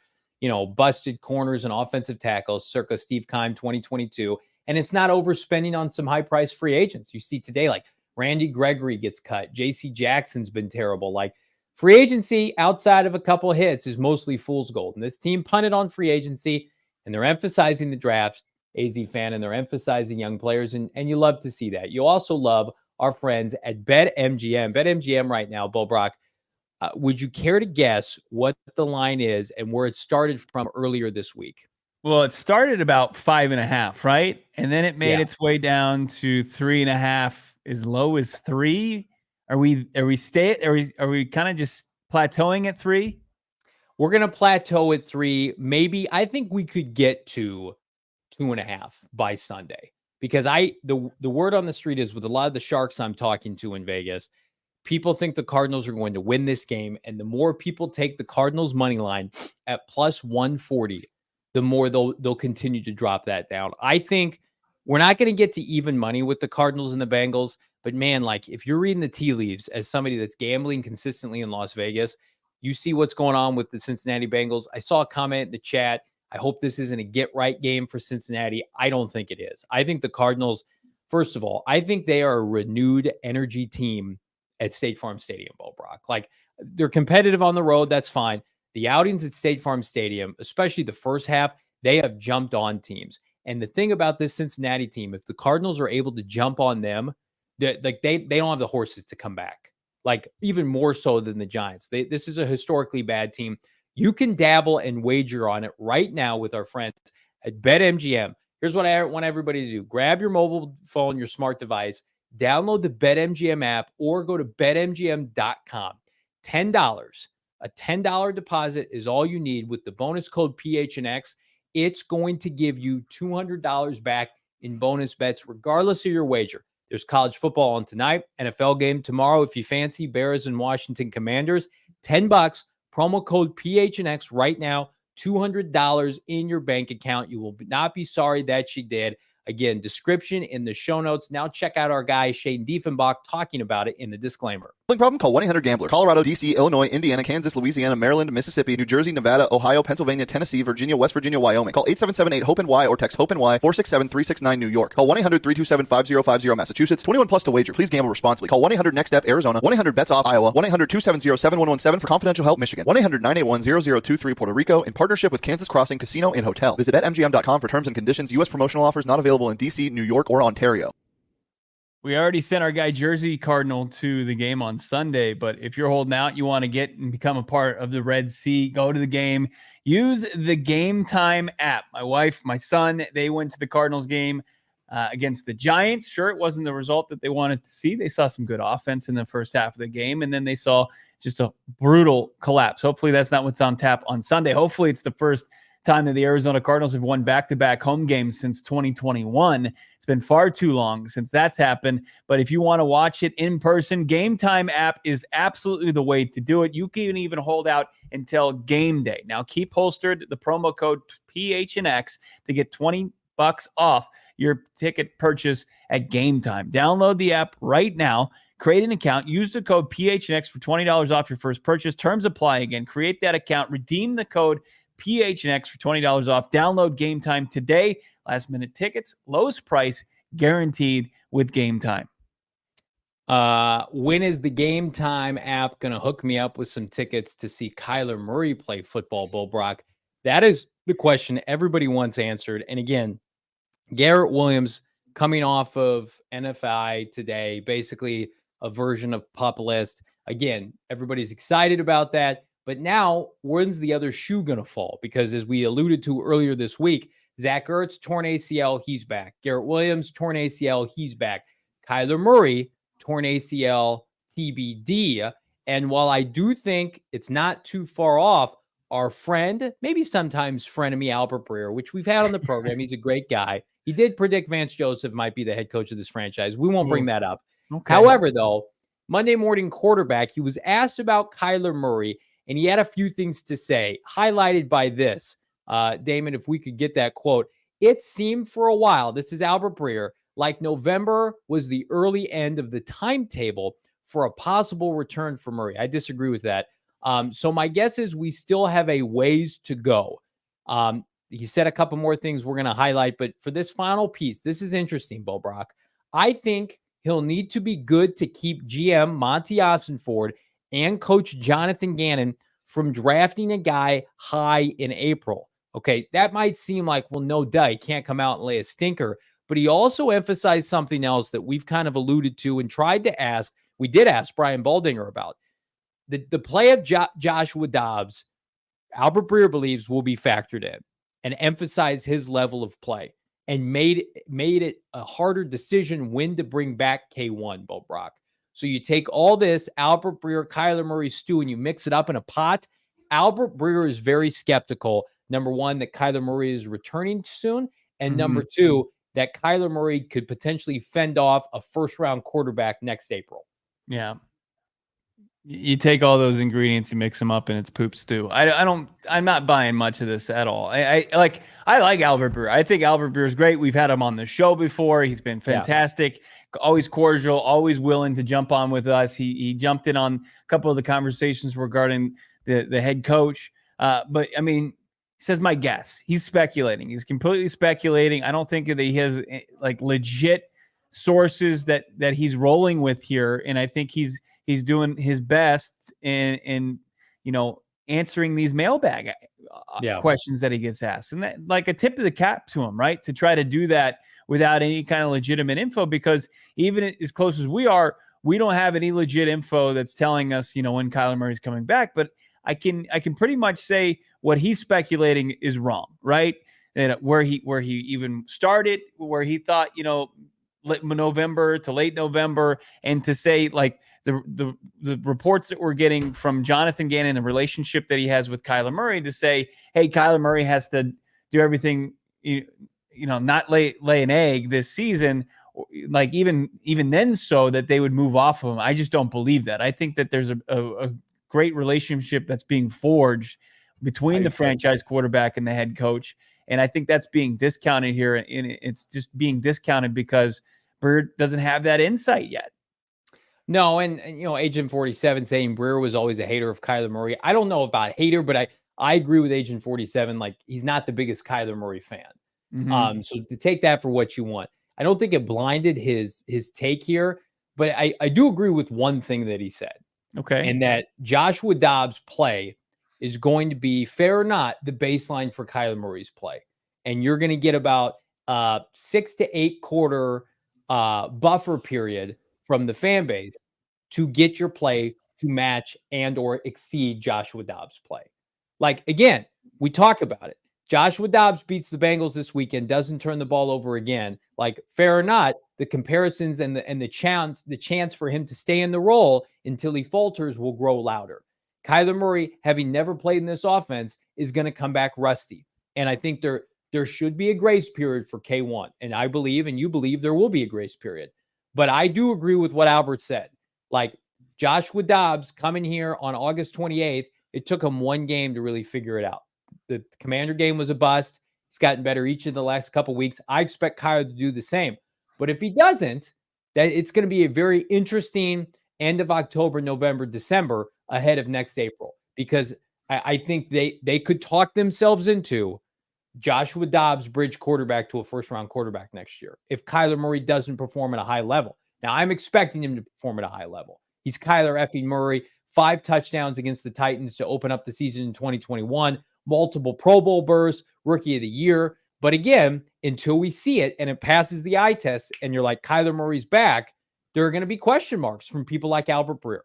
A: busted corners and offensive tackles circa Steve Keim 2022. And it's not overspending on some high-priced free agents. You see today, like Randy Gregory gets cut. J.C. Jackson's been terrible. Like free agency outside of a couple hits is mostly fool's gold. And this team punted on free agency, and they're emphasizing the draft, AZ Fan, and they're emphasizing young players. And you love to see that. You also love our friends at BetMGM. BetMGM right now, Bo Brock, would you care to guess what the line is and where it started from earlier this week?
B: Well, it started about 5.5, right? And then it made its way down to 3.5, as low as 3. Are we kind of just plateauing at 3?
A: We're going to plateau at 3. Maybe I think we could get to 2.5 by Sunday. Because the word on the street is, with a lot of the sharks I'm talking to in Vegas, people think the Cardinals are going to win this game. And the more people take the Cardinals money line at plus 140, the more they'll continue to drop that down. I think we're not going to get to even money with the Cardinals and the Bengals. But man, like if you're reading the tea leaves as somebody that's gambling consistently in Las Vegas, you see what's going on with the Cincinnati Bengals. I saw a comment in the chat. I hope this isn't a get-right game for Cincinnati. I don't think it is. I think the Cardinals, first of all, I think they are a renewed energy team at State Farm Stadium, Bo Brock. Like, they're competitive on the road. That's fine. The outings at State Farm Stadium, especially the first half, they have jumped on teams. And the thing about this Cincinnati team, if the Cardinals are able to jump on them, they don't have the horses to come back. Like, even more so than the Giants. This is a historically bad team. You can dabble and wager on it right now with our friends at BetMGM. Here's what I want everybody to do. Grab your mobile phone, your smart device, download the BetMGM app, or go to betmgm.com. $10. A $10 deposit is all you need with the bonus code PHNX. It's going to give you $200 back in bonus bets, regardless of your wager. There's college football on tonight, NFL game tomorrow. If you fancy Bears and Washington Commanders, $10. Promo code PHNX right now, $200 in your bank account. You will not be sorry that you did. Again, description in the show notes. Now check out our guy, Shane Diefenbach, talking about it in the disclaimer.
E: Problem? Call 1-800-GAMBLER. Colorado, D.C., Illinois, Indiana, Kansas, Louisiana, Maryland, Mississippi, New Jersey, Nevada, Ohio, Pennsylvania, Tennessee, Virginia, West Virginia, Wyoming. Call 877-8-HOPE-NY or text HOPE-NY 467-369 New York. Call 1-800-327-5050 Massachusetts. 21 plus to wager. Please gamble responsibly. Call 1-800-NEXT-STEP Arizona. 1-800-BETS-OFF Iowa. 1-800-270-7117 for confidential help Michigan. 1-800-981-0023 Puerto Rico in partnership with Kansas Crossing Casino and Hotel. Visit BetMGM.com for terms and conditions. U.S. promotional offers not available in D.C., New York, or Ontario.
B: We already sent our guy Jersey Cardinal to the game on Sunday, but if you're holding out, you want to get and become a part of the Red Sea, go to the game, use the Game Time app. My wife, my son, they went to the Cardinals game against the Giants. Sure, it wasn't the result that they wanted to see. They saw some good offense in the first half of the game, and then they saw just a brutal collapse. Hopefully that's not what's on tap on Sunday. Hopefully it's the first time that the Arizona Cardinals have won back-to-back home games since 2021. It's been far too long since that's happened. But if you want to watch it in person, Game Time app is absolutely the way to do it. You can even hold out until game day. Now, keep holstered the promo code PHNX to get $20 off your ticket purchase at Game Time. Download the app right now. Create an account. Use the code PHNX for $20 off your first purchase. Terms apply again. Create that account. Redeem the code PHNX for $20 off. Download Game Time today. Last minute tickets, lowest price guaranteed with Game Time.
A: When is the Game Time app going to hook me up with some tickets to see Kyler Murray play football, Bull Brock? That is the question everybody wants answered. And again, Garrett Williams coming off of NFI today, basically a version of Pup List. Again, everybody's excited about that. But now, when's the other shoe going to fall? Because as we alluded to earlier this week, Zach Ertz, torn ACL, he's back. Garrett Williams, torn ACL, he's back. Kyler Murray, torn ACL, TBD. And while I do think it's not too far off, our friend, maybe sometimes frenemy Albert Breer, which we've had on the program, he's a great guy. He did predict Vance Joseph might be the head coach of this franchise. We won't bring that up.
B: Okay.
A: However, though, Monday Morning Quarterback, he was asked about Kyler Murray, and he had a few things to say, highlighted by this. Damon, if we could get that quote. It seemed for a while, this is Albert Breer, like November was the early end of the timetable for a possible return for Murray. I disagree with that. So my guess is we still have a ways to go. He said a couple more things we're going to highlight, but for this final piece, this is interesting, Bo Brock. I think he'll need to be good to keep GM Monty Ossenford and Coach Jonathan Gannon from drafting a guy high in April. Okay, that might seem like, well, no duh, he can't come out and lay a stinker. But he also emphasized something else that we've kind of alluded to and tried to ask. We did ask Brian Baldinger about. The play of Joshua Dobbs, Albert Breer believes will be factored in and emphasize his level of play and made it a harder decision when to bring back K1, Bo Brock. So you take all this, Albert Breer, Kyler Murray stew, and you mix it up in a pot. Albert Breer is very skeptical, number one, that Kyler Murray is returning soon, and number two, that Kyler Murray could potentially fend off a first-round quarterback next April.
B: Yeah. You take all those ingredients, you mix them up, and it's poop stew. I'm not buying much of this at all. I like Albert Breer. I think Albert Breer is great. We've had him on the show before. He's been fantastic, always cordial, always willing to jump on with us. He jumped in on a couple of the conversations regarding the head coach. But I mean, he says, my guess. He's speculating. He's completely speculating. I don't think that he has like legit sources that he's rolling with here. And I think he's doing his best in answering these mailbag questions that he gets asked. And that, like, a tip of the cap to him, right? To try to do that without any kind of legitimate info, because even as close as we are, we don't have any legit info that's telling us, when Kyler Murray's coming back. But I can pretty much say what he's speculating is wrong, right? And where he even started, where he thought, November to late November, and to say like the reports that we're getting from Jonathan Gannon, the relationship that he has with Kyler Murray, to say, hey, Kyler Murray has to do everything, not lay an egg this season, like even then, so that they would move off of him. I just don't believe that. I think that there's a great relationship that's being forged between the franchise quarterback and the head coach. And I think that's being discounted here. And it's just being discounted because Breer doesn't have that insight yet.
A: No, and Agent 47 saying Breer was always a hater of Kyler Murray. I don't know about hater, but I agree with Agent 47. Like, he's not the biggest Kyler Murray fan.
B: Mm-hmm.
A: So to take that for what you want. I don't think it blinded his take here, but I do agree with one thing that he said.
B: Okay.
A: And that Joshua Dobbs' play is going to be, fair or not, the baseline for Kyler Murray's play. And you're going to get about 6 to 8 quarter buffer period from the fan base to get your play to match and or exceed Joshua Dobbs' play. Like, again, we talk about it. Joshua Dobbs beats the Bengals this weekend, doesn't turn the ball over again. Like, fair or not, the comparisons and the chance for him to stay in the role until he falters will grow louder. Kyler Murray, having never played in this offense, is going to come back rusty. And I think there should be a grace period for K1. And I believe, and you believe, there will be a grace period. But I do agree with what Albert said. Like, Joshua Dobbs coming here on August 28th, it took him one game to really figure it out. The Commander game was a bust. He's gotten better each of the last couple weeks. I expect Kyler to do the same. But if he doesn't, that it's going to be a very interesting end of October, November, December ahead of next April. Because I think they could talk themselves into Joshua Dobbs bridge quarterback to a first-round quarterback next year if Kyler Murray doesn't perform at a high level. Now, I'm expecting him to perform at a high level. He's Kyler effing Murray, 5 touchdowns against the Titans to open up the season in 2021, multiple Pro Bowl berths, Rookie of the Year. But again, until we see it and it passes the eye test and you're like, Kyler Murray's back, there are going to be question marks from people like Albert Breer.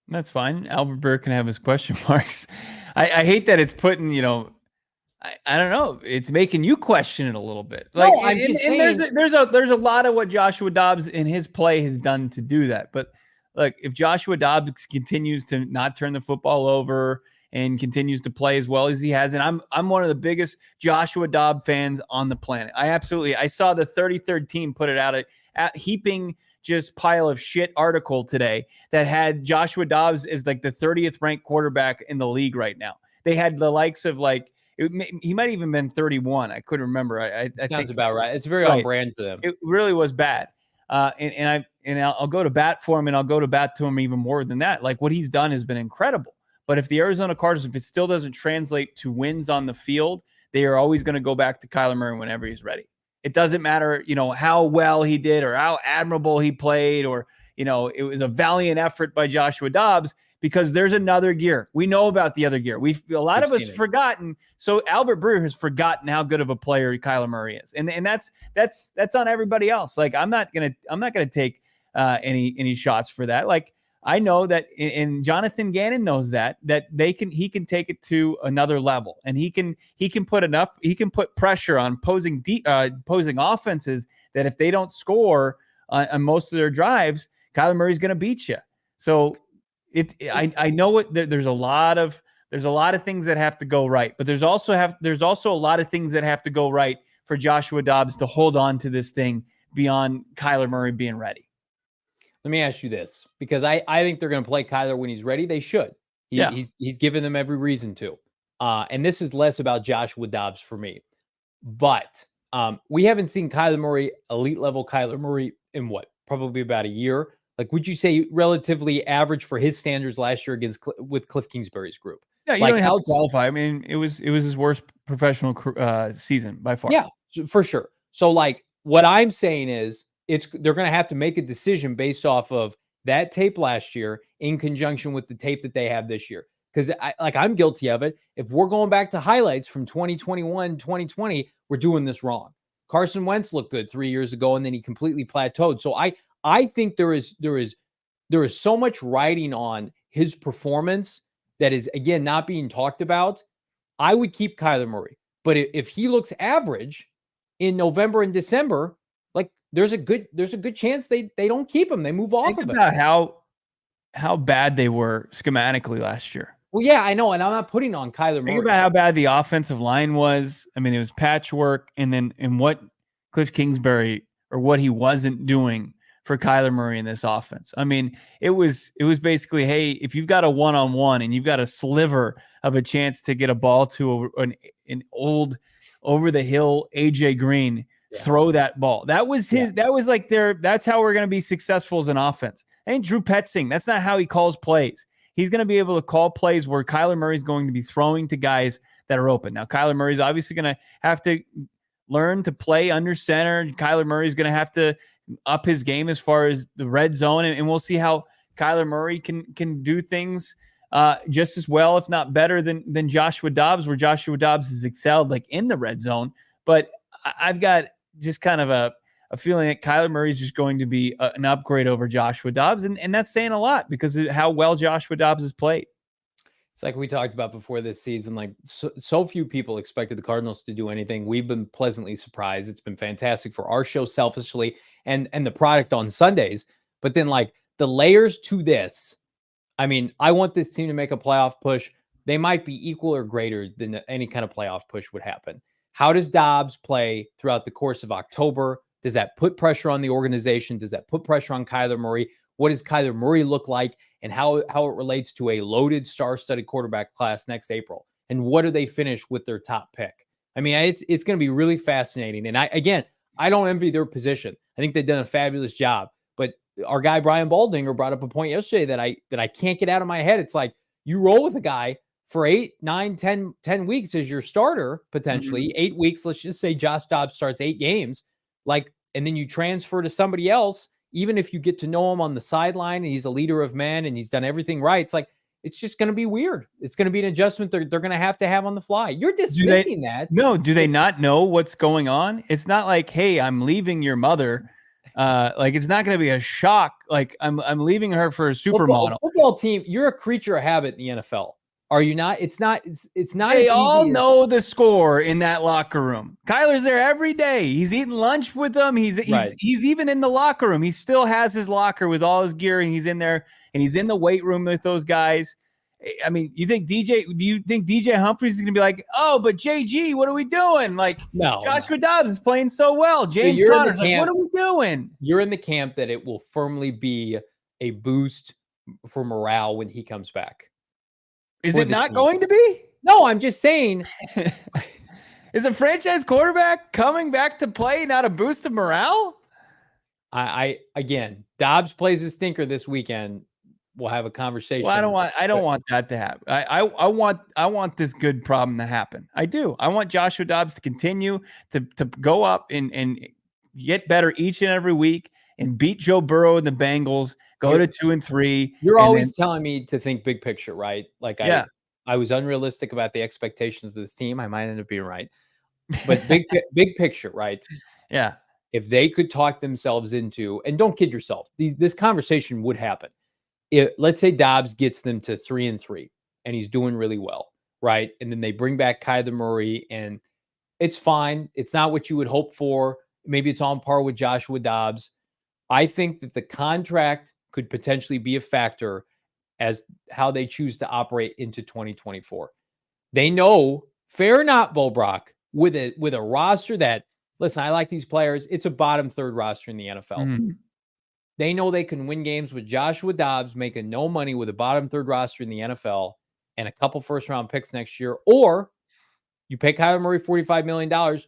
B: That's fine. Albert Breer can have his question marks. I hate that it's putting, I don't know. It's making you question it a little bit. Like,
A: I'm just saying,
B: there's a lot of what Joshua Dobbs in his play has done to do that. But look, if Joshua Dobbs continues to not turn the football over and continues to play as well as he has, and I'm one of the biggest Joshua Dobbs fans on the planet. I saw the 33rd team put it out at heaping just pile of shit article today that had Joshua Dobbs as like the 30th ranked quarterback in the league right now. They had the likes of he might even been 31. I couldn't remember. I
A: sounds
B: think
A: about right. It's very on brand to them.
B: It really was bad. I'll go to bat for him, and I'll go to bat to him even more than that. Like, what he's done has been incredible. But if the Arizona Cardinals, if it still doesn't translate to wins on the field, they are always going to go back to Kyler Murray whenever he's ready. It doesn't matter, how well he did or how admirable he played, or, it was a valiant effort by Joshua Dobbs, because there's another gear. We know about the other gear. A lot of us forgotten. So Albert Breer has forgotten how good of a player Kyler Murray is. And that's on everybody else. Like, I'm not going to take any shots for that. Like, I know that, and Jonathan Gannon knows that he can take it to another level, and he can put pressure on opposing offenses that if they don't score on most of their drives, Kyler Murray's going to beat you. So I know there's a lot of things that have to go right, but there's also a lot of things that have to go right for Joshua Dobbs to hold on to this thing beyond Kyler Murray being ready.
A: Let me ask you this, because I think they're going to play Kyler when he's ready. They should. He's given them every reason to. And this is less about Joshua Dobbs for me. But we haven't seen Kyler Murray, elite level Kyler Murray, in probably about a year. Like, would you say relatively average for his standards last year with Cliff Kingsbury's group?
B: Yeah, you don't have to qualify. I mean, it was his worst professional season by far.
A: Yeah, for sure. So, what I'm saying is, they're going to have to make a decision based off of that tape last year in conjunction with the tape that they have this year. Because I'm guilty of it. If we're going back to highlights from 2021, 2020, we're doing this wrong. Carson Wentz looked good 3 years ago, and then he completely plateaued. So I think there is so much riding on his performance that is, again, not being talked about. I would keep Kyler Murray. But if he looks average in November and December, there's a good chance they don't keep him. They move off of it.
B: Think about how bad they were schematically last year.
A: Well, yeah, I know, and I'm not putting on Kyler Murray.
B: Think about how bad the offensive line was. I mean, it was patchwork, and what Cliff Kingsbury, or what he wasn't doing for Kyler Murray in this offense. I mean, it was basically, hey, if you've got a one-on-one and you've got a sliver of a chance to get a ball to an old over-the-hill AJ Green, throw that ball. That was that's how we're going to be successful as an offense. And Drew Petzing, that's not how he calls plays. He's going to be able to call plays where Kyler Murray is going to be throwing to guys that are open. Now, Kyler Murray is obviously going to have to learn to play under center. Kyler Murray is going to have to up his game as far as the red zone, and we'll see how Kyler Murray can do things just as well, if not better than Joshua Dobbs, where Joshua Dobbs has excelled in the red zone. But I've got just kind of a feeling that Kyler Murray is just going to be an upgrade over Joshua Dobbs. And that's saying a lot because of how well Joshua Dobbs has played.
A: It's like we talked about before this season, so few people expected the Cardinals to do anything. We've been pleasantly surprised. It's been fantastic for our show selfishly and the product on Sundays. But then the layers to this, I mean, I want this team to make a playoff push. They might be equal or greater than any kind of playoff push would happen. How does Dobbs play throughout the course of October? Does that put pressure on the organization? Does that put pressure on Kyler Murray? What does Kyler Murray look like, and how it relates to a loaded star-studded quarterback class next April? And what do they finish with their top pick? I mean, it's going to be really fascinating. And I don't envy their position. I think they've done a fabulous job. But our guy Brian Baldinger brought up a point yesterday that I can't get out of my head. It's like you roll with a guy for 8, 9, 10 weeks as your starter, potentially 8 weeks. Let's just say Josh Dobbs starts 8 games, and then you transfer to somebody else. even if you get to know him on the sideline and he's a leader of men and he's done everything right, it's like, it's just going to be weird. It's going to be an adjustment they're going to have on the fly. You're dismissing that.
B: No, do they not know what's going on? It's not like, hey, I'm leaving your mother. Like, it's not going to be a shock. Like, I'm leaving her for a supermodel.
A: Football team, you're a creature of habit in the NFL. Are you not? It's not.
B: They all know the score in that locker room. Kyler's there every day. He's eating lunch with them. He's even in the locker room. He still has his locker with all his gear, and he's in there, and he's in the weight room with those guys. I mean, do you think DJ Humphries is going to be like, oh, but JG, what are we doing? Like,
A: no,
B: Joshua Dobbs is playing so well. James Conner's like, what are we doing?
A: You're in the camp that it will firmly be a boost for morale when he comes back.
B: Is it not going to be?
A: No, I'm just saying.
B: Is a franchise quarterback coming back to play not a boost of morale?
A: Again, Dobbs plays a stinker this weekend. We'll have a conversation.
B: Well, I don't want that to happen. I want this good problem to happen. I do. I want Joshua Dobbs to continue to go up and get better each and every week and beat Joe Burrow and the Bengals. Go to 2-3.
A: You're always telling me to think big picture, right? Like
B: yeah.
A: I was unrealistic about the expectations of this team. I might end up being right, but big picture, right?
B: Yeah.
A: If they could talk themselves into, and don't kid yourself, this conversation would happen. Let's say Dobbs gets them to 3-3 and he's doing really well, right? And then they bring back Kyler Murray and it's fine. It's not what you would hope for. Maybe it's on par with Joshua Dobbs. I think that the contract could potentially be a factor as how they choose to operate into 2024. They know, fair or not, Brack, with a roster that, listen, I like these players. It's a bottom third roster in the NFL.
B: Mm-hmm.
A: They know they can win games with Joshua Dobbs making no money with a bottom third roster in the NFL and a couple first round picks next year. Or you pay Kyler Murray $45 million.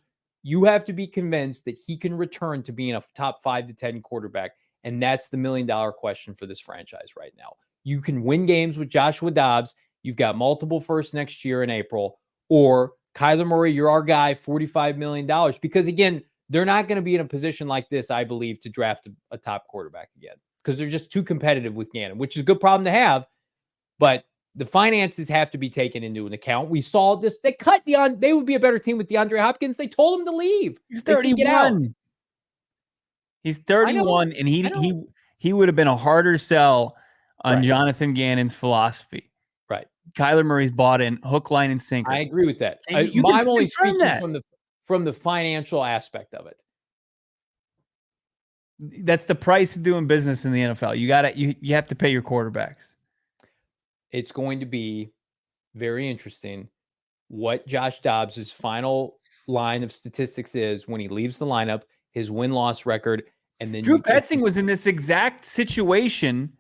A: You have to be convinced that he can return to being a top 5 to 10 quarterback. And that's the $1 million question for this franchise right now. You can win games with Joshua Dobbs. You've got multiple firsts next year in April. Or Kyler Murray, you're our guy, $45 million. Because again, they're not going to be in a position like this, I believe, to draft a top quarterback again. Because they're just too competitive with Gannon, which is a good problem to have. But the finances have to be taken into an account. We saw this. They cut they would be a better team with DeAndre Hopkins. They told him to leave.
B: He's 31. He's 31, and he would have been a harder sell on Jonathan Gannon's philosophy.
A: Right.
B: Kyler Murray's bought in hook, line, and sinker.
A: I agree with that. I'm only speaking from the financial aspect of it.
B: That's the price of doing business in the NFL. You have to pay your quarterbacks.
A: It's going to be very interesting what Josh Dobbs' final line of statistics is when he leaves the lineup, his win-loss record, and then
B: Drew Petzing was in this exact situation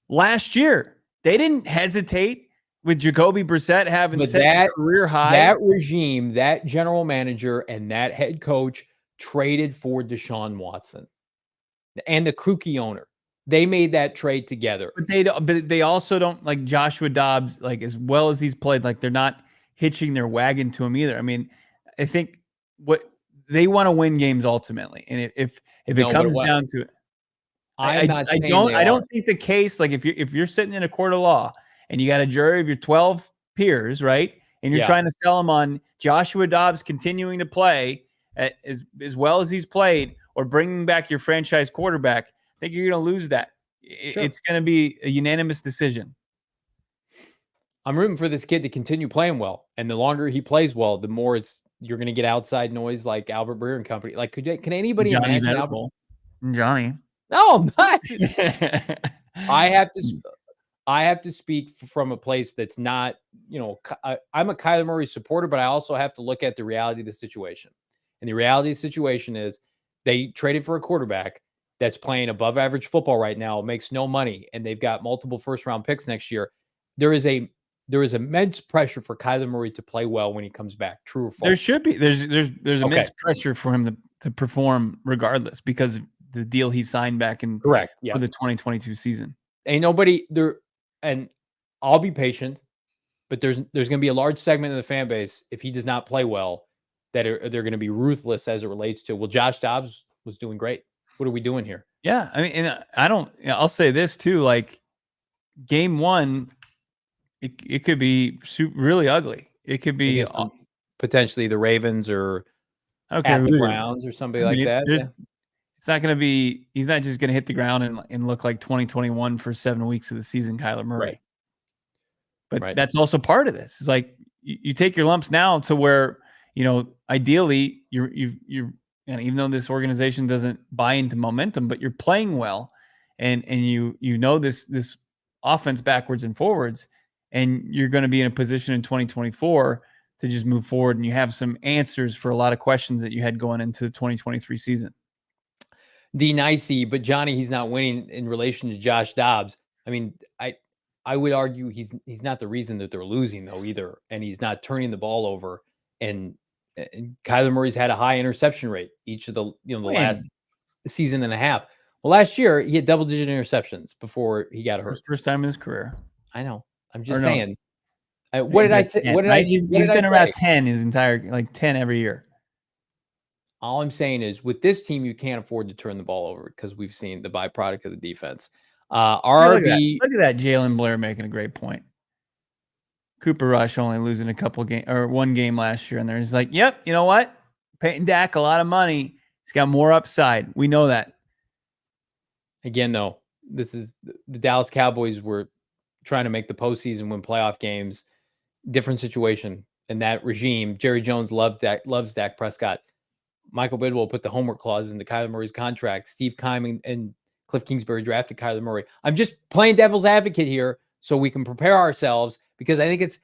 B: last year. They didn't hesitate with Jacoby Brissett having set a career high.
A: That regime, that general manager, and that head coach traded for Deshaun Watson and the Krookie owner. They made that trade together.
B: But they also don't, like Joshua Dobbs, like as well as he's played, like they're not hitching their wagon to him either. I mean, I think what they want to win games ultimately. And if it comes down to it, I don't think the case, like if you're sitting in a court of law and you got a jury of your 12 peers, right? And you're trying to sell them on Joshua Dobbs continuing to play as well as he's played or bringing back your franchise quarterback, I think you're going to lose that. Sure. It's going to be a unanimous decision.
A: I'm rooting for this kid to continue playing well. And the longer he plays well, the more you're going to get outside noise like Albert Breer and company. Like, can anybody
B: Johnny
A: imagine
B: Venerable. Johnny?
A: No, I'm not. I have to speak from a place that's not, I'm a Kyler Murray supporter, but I also have to look at the reality of the situation. And the reality of the situation is they traded for a quarterback that's playing above average football right now, makes no money, and they've got multiple first round picks next year. There is immense pressure for Kyler Murray to play well when he comes back. True or false?
B: There should be. There's immense pressure for him to perform regardless because of the deal he signed back in for the 2022 season. Ain't
A: nobody there, and I'll be patient, but there's going to be a large segment of the fan base if he does not play well that they're going to be ruthless as it relates to, well, Josh Dobbs was doing great. What are we doing here?
B: Yeah, I mean, and I'll say this too, like game 1, it could be really ugly. It could be,
A: Against potentially the Ravens or
B: I don't care
A: at
B: who
A: the
B: it is.
A: Browns or somebody
B: I
A: like
B: mean,
A: that. Yeah.
B: it's not going to be, he's not just going to hit the ground and look like 2021 for 7 weeks of the season, Kyler Murray.
A: Right.
B: But that's also part of this. It's like you take your lumps now to where, ideally you're and even though this organization doesn't buy into momentum, but you're playing well, and this offense backwards and forwards, and you're going to be in a position in 2024 to just move forward, and you have some answers for a lot of questions that you had going into the 2023 season.
A: The nicey, but Johnny, he's not winning in relation to Josh Dobbs. I mean, I would argue he's not the reason that they're losing though either, and he's not turning the ball over. And Kyler Murray's had a high interception rate each of the last season and a half. Well, last year he had double-digit interceptions before he got hurt.
B: First time in his career.
A: I know. I'm just saying. What
B: What
A: did I say?
B: He's been around 10 his entire, like 10 every year.
A: All I'm saying is with this team, you can't afford to turn the ball over because we've seen the byproduct of the defense. RB.
B: Look at that. Jalen Blair making a great point. Cooper Rush only losing a couple games or one game last year, and they're just like, yep, you know what? Paying Dak a lot of money. He's got more upside. We know that.
A: Again, though, this is the Dallas Cowboys were trying to make the postseason, win playoff games. Different situation in that regime. Jerry Jones loves Dak Prescott. Michael Bidwell put the homework clause into Kyler Murray's contract. Steve Keim and Cliff Kingsbury drafted Kyler Murray. I'm just playing devil's advocate here so we can prepare ourselves, because I think it's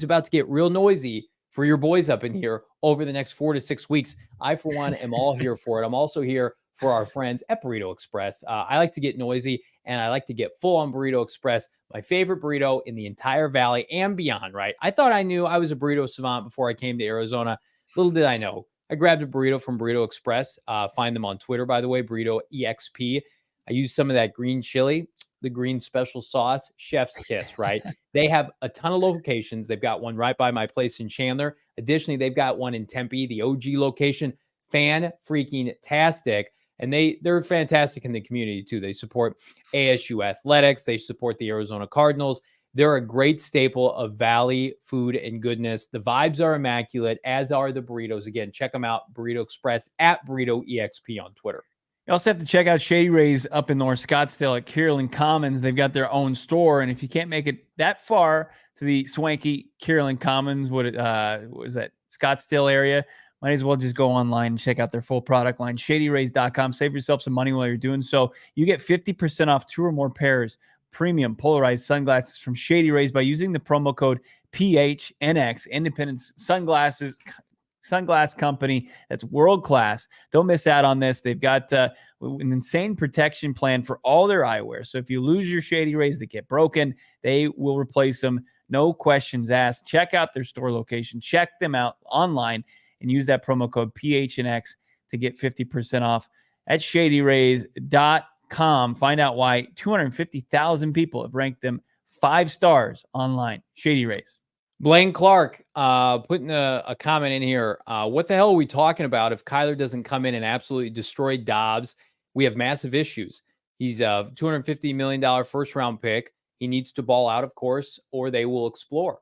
A: about to get real noisy for your boys up in here over the next 4 to 6 weeks. I, for one, am all here for it. I'm also here for our friends at Burrito Express. I like to get noisy, and I like to get full on Burrito Express, my favorite burrito in the entire valley and beyond, right? I thought I knew I was a burrito savant before I came to Arizona. Little did I know. I grabbed a burrito from Burrito Express. Find them on Twitter, by the way, Burrito EXP. I used some of that green chili, the green special sauce, chef's kiss, right? They have a ton of locations. They've got one right by my place in Chandler. Additionally, they've got one in Tempe, the OG location. Fan-freaking-tastic. And they're fantastic in the community, too. They support ASU athletics. They support the Arizona Cardinals. They're a great staple of Valley food and goodness. The vibes are immaculate, as are the burritos. Again, check them out, Burrito Express at Burrito EXP on Twitter.
B: You also have to check out Shady Rays up in North Scottsdale at Kierland Commons. They've got their own store, and if you can't make it that far to the swanky Kierland Commons, what is that, Scottsdale area, might as well just go online and check out their full product line, shadyrays.com. Save yourself some money while you're doing so. You get 50% off 2 or more pairs premium polarized sunglasses from Shady Rays by using the promo code PHNX. Independent sunglass company that's world class. Don't miss out on this. They've got an insane protection plan for all their eyewear. So if you lose your Shady Rays that get broken, they will replace them. No questions asked. Check out their store location. Check them out online and use that promo code PHNX to get 50% off at shadyrays.com. Find out why 250,000 people have ranked them 5 stars online. Shady Rays.
A: Blaine Clark putting a comment in here. What the hell are we talking about if Kyler doesn't come in and absolutely destroy Dobbs? We have massive issues. He's a $250 million first-round pick. He needs to ball out, of course, or they will explore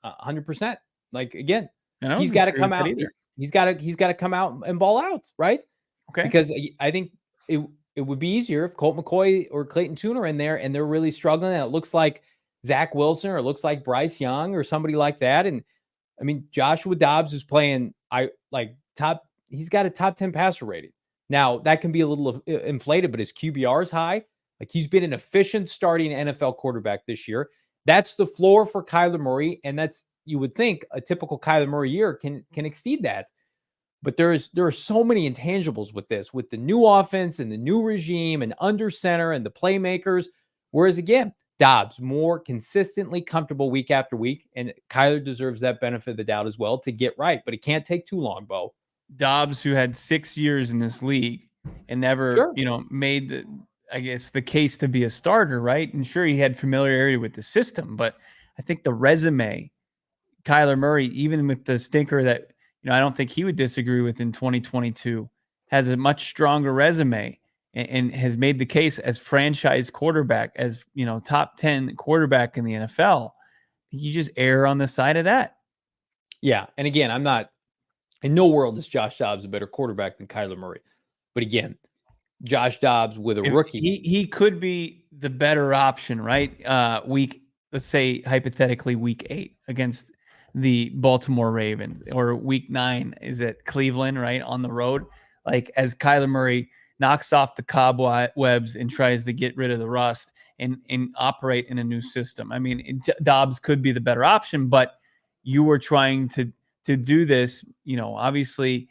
A: 100%. Like, again, he's got to come out. He's got to come out and ball out, right?
B: Okay.
A: Because I think it would be easier if Colt McCoy or Clayton Tune are in there and they're really struggling, and it looks like Zach Wilson or it looks like Bryce Young or somebody like that. And I mean, Joshua Dobbs is playing he's got a top 10 passer rating. Now that can be a little inflated, but his QBR is high. Like, he's been an efficient starting NFL quarterback this year. That's the floor for Kyler Murray. And that's, you would think, a typical Kyler Murray year can exceed that. But there are so many intangibles with this, with the new offense and the new regime and under center and the playmakers. Whereas, again, Dobbs more consistently comfortable week after week, and Kyler deserves that benefit of the doubt as well to get right. But it can't take too long, Bo.
B: Dobbs, who had 6 years in this league and never, made the case to be a starter, right? And sure, he had familiarity with the system, but I think the resume, Kyler Murray, even with the stinker that, I don't think he would disagree with in 2022, has a much stronger resume. and has made the case as franchise quarterback, as top 10 quarterback in the NFL, you just err on the side of that.
A: Yeah, and again, I'm not in no world is Josh Dobbs a better quarterback than Kyler Murray. But again, Josh Dobbs with a rookie.
B: He could be the better option, right? Let's say hypothetically week 8 against the Baltimore Ravens, or week 9 is at Cleveland, right? On the road. Like, as Kyler Murray knocks off the cobwebs and tries to get rid of the rust and operate in a new system. I mean, Dobbs could be the better option, but you were trying to do this, obviously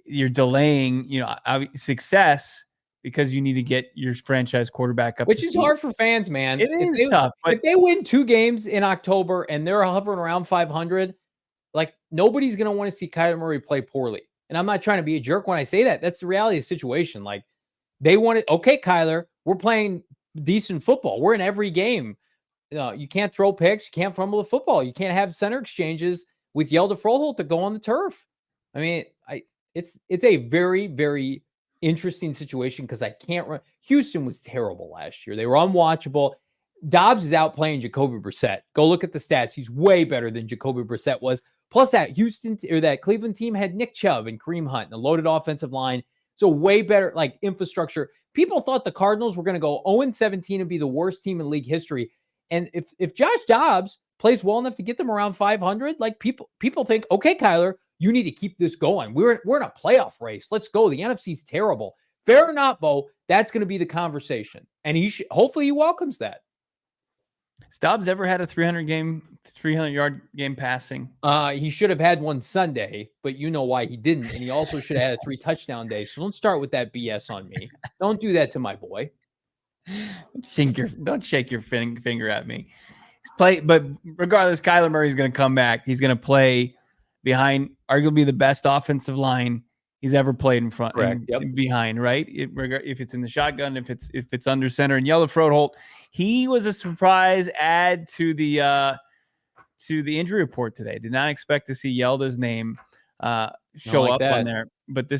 B: you're delaying, success because you need to get your franchise quarterback up.
A: Which is hard for fans, man.
B: It is tough.
A: But if they win 2 games in October and they're hovering around 500, like, nobody's going to want to see Kyler Murray play poorly. And I'm not trying to be a jerk when I say that. That's the reality of the situation. Like, they want it. Okay, Kyler, we're playing decent football. We're in every game. You can't throw picks. You can't fumble the football. You can't have center exchanges with Yelda Froholt that go on the turf. I mean, it's a very, very interesting situation because I can't run. Houston was terrible last year. They were unwatchable. Dobbs is out playing Jacoby Brissett. Go look at the stats. He's way better than Jacoby Brissett was. Plus, that that Cleveland team had Nick Chubb and Kareem Hunt and a loaded offensive line. So way better, like, infrastructure. People thought the Cardinals were going to go 0-17 and be the worst team in league history. And if Josh Dobbs plays well enough to get them around 500, like, people think, okay, Kyler, you need to keep this going. We're in a playoff race. Let's go. The NFC's terrible. Fair or not, Bo, that's going to be the conversation. And hopefully he welcomes that.
B: Has Dobbs ever had a 300-yard game passing?
A: He should have had one Sunday, but you know why he didn't. And he also should have had a 3-touchdown day. So don't start with that BS on me. Don't do that to my boy.
B: Don't shake your finger at me. But regardless, Kyler Murray's going to come back. He's going to play behind arguably the best offensive line he's ever played in front.
A: Correct. Yep.
B: Behind, right? If it's in the shotgun, if it's under center. And Yelda Froholt, he was a surprise add to the injury report today. Did not expect to see Yelda's name show up on there. But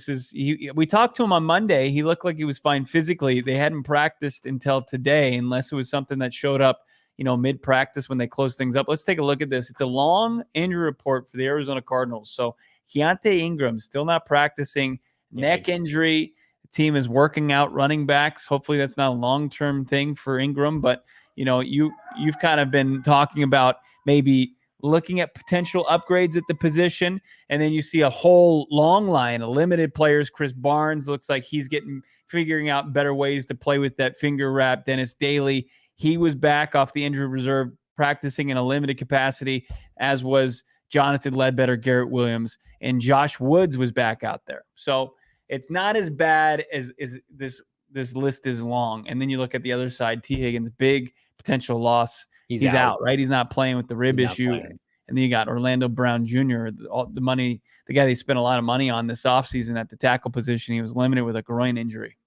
B: we talked to him on Monday. He looked like he was fine physically. They hadn't practiced until today, unless it was something that showed up, mid-practice when they closed things up. Let's take a look at this. It's a long injury report for the Arizona Cardinals. So Keontae Ingram still not practicing, neck injury. The team is working out running backs. Hopefully that's not a long-term thing for Ingram, but you've kind of been talking about maybe looking at potential upgrades at the position, and then you see a whole long line of limited players. Chris Barnes looks like he's figuring out better ways to play with that finger wrap. Dennis Daley, he was back off the injured reserve practicing in a limited capacity, as was Jonathan Ledbetter, Garrett Williams, and Josh Woods was back out there. So it's not as bad as this list is long. And then you look at the other side, T. Higgins, big potential loss. He's out, right? He's not playing with the rib issue. And then you got Orlando Brown Jr., the guy they spent a lot of money on this offseason at the tackle position. He was limited with a groin injury.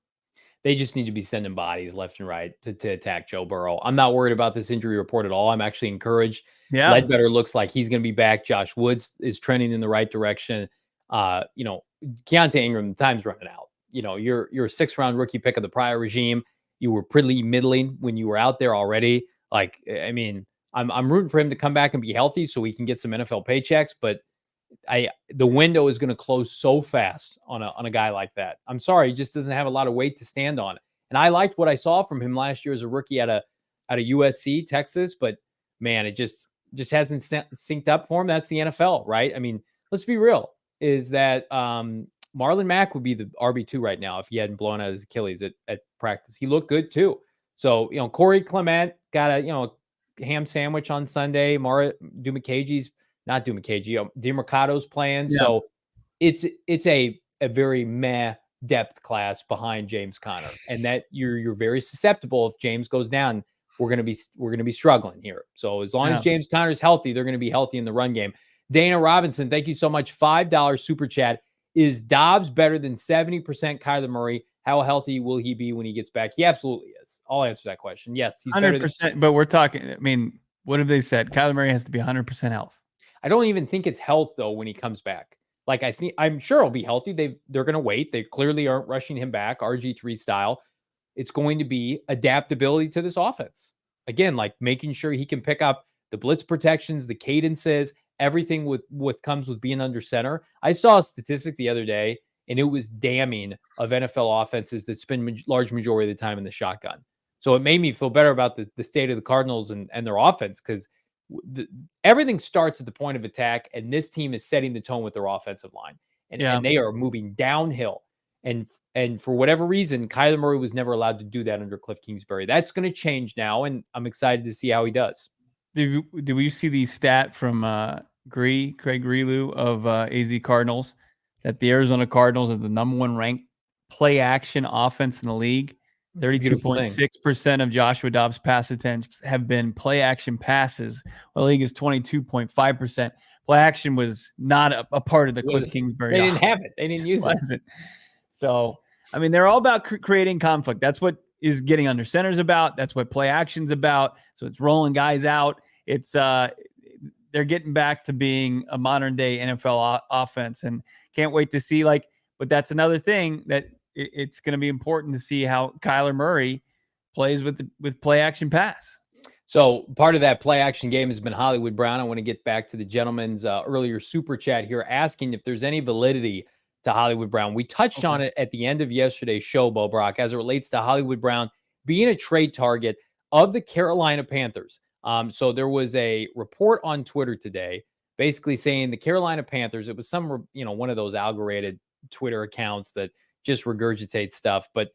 A: They just need to be sending bodies left and right to attack Joe Burrow. I'm not worried about this injury report at all. I'm actually encouraged.
B: Yeah.
A: Ledbetter looks like he's going to be back. Josh Woods is trending in the right direction. Keontae Ingram, the time's running out. You're a 6th-round rookie pick of the prior regime. You were pretty middling when you were out there already. Like, I mean, I'm rooting for him to come back and be healthy so we can get some NFL paychecks, but the window is going to close so fast on a guy like that. I'm sorry, he just doesn't have a lot of weight to stand on. And I liked what I saw from him last year as a rookie at a USC, Texas, but man, it just hasn't synced up for him. That's the NFL, right? I mean, let's be real, is that Marlon Mack would be the RB2 right now if he hadn't blown out his Achilles at practice. He looked good too. So, Corey Clement got a ham sandwich on Sunday. DeMercado's playing. Yeah. So it's a very meh depth class behind James Conner. And that you're very susceptible. If James goes down, we're gonna be struggling here. So as long as James Conner's healthy, they're gonna be healthy in the run game. Dana Robinson, thank you so much. $5 super chat. Is Dobbs better than 70% Kyler Murray? How healthy will he be when he gets back? He absolutely is. I'll answer that question. Yes, he's
B: 100%. But we're talking, I mean, what have they said? Kyler Murray has to be 100% health.
A: I don't even think it's health, though, when he comes back. Like, I'm sure he'll be healthy. They're going to wait. They clearly aren't rushing him back, RG3 style. It's going to be adaptability to this offense. Again, like making sure he can pick up the blitz protections, the cadences, everything with what comes with being under center. I saw a statistic the other day, and it was damning of NFL offenses that spend large majority of the time in the shotgun. So it made me feel better about the state of the Cardinals and their offense, because everything starts at the point of attack, and this team is setting the tone with their offensive line, and they are moving downhill. And for whatever reason, Kyler Murray was never allowed to do that under Cliff Kingsbury. That's going to change now, and I'm excited to see how he does.
B: Did we see the stat from Craig Grilu of AZ Cardinals that the Arizona Cardinals are the number 1 ranked play action offense in the league? 32.6% of Joshua Dobbs' pass attempts have been play action passes. Well, the league is 22.5%. Play action was not a part of the Cliff Kingsbury.
A: They didn't have it. They didn't use it.
B: So, I mean, they're all about creating conflict. That's what is getting under centers about. That's what play action's about. So it's rolling guys out. It's they're getting back to being a modern day NFL offense, and can't wait to see but that's another thing that it's going to be important to see how Kyler Murray plays with play action pass.
A: So part of that play action game has been Hollywood Brown. I want to get back to the gentleman's earlier super chat here asking if there's any validity to Hollywood Brown. We touched on it at the end of yesterday's show, Bo Brock, as it relates to Hollywood Brown being a trade target of the Carolina Panthers. So there was a report on Twitter today basically saying the Carolina Panthers, it was some, one of those algorithm Twitter accounts that just regurgitate stuff, but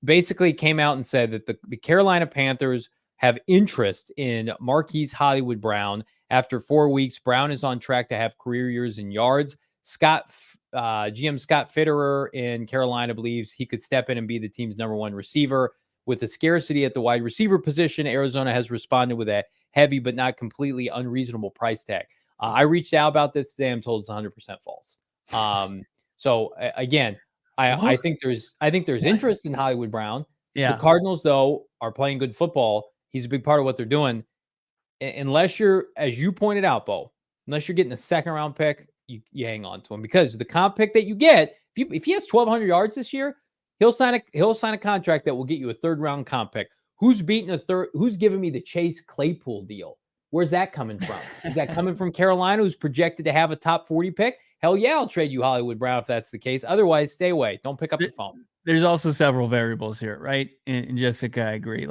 A: basically came out and said that the Carolina Panthers have interest in Marquise Hollywood Brown. After 4 weeks, Brown is on track to have career years in yards. GM Scott Fitterer in Carolina believes he could step in and be the team's number 1 receiver. With the scarcity at the wide receiver position, Arizona has responded with a heavy but not completely unreasonable price tag. I reached out about this today. I'm told it's 100% false. So again, I think there's interest in Hollywood Brown.
B: Yeah.
A: The Cardinals, though, are playing good football. He's a big part of what they're doing. Unless you're, as you pointed out, Bo, unless you're getting a second round pick, you hang on to him, because the comp pick that you get, if he has 1,200 yards this year, he'll sign a contract that will get you a third round comp pick. Who's giving me the Chase Claypool deal? Where's that coming from? Is that coming from Carolina, who's projected to have a top 40 pick? Hell yeah, I'll trade you Hollywood Brown if that's the case. Otherwise, stay away. Don't pick up the phone.
B: There's also several variables here, right? And Jessica, I agree.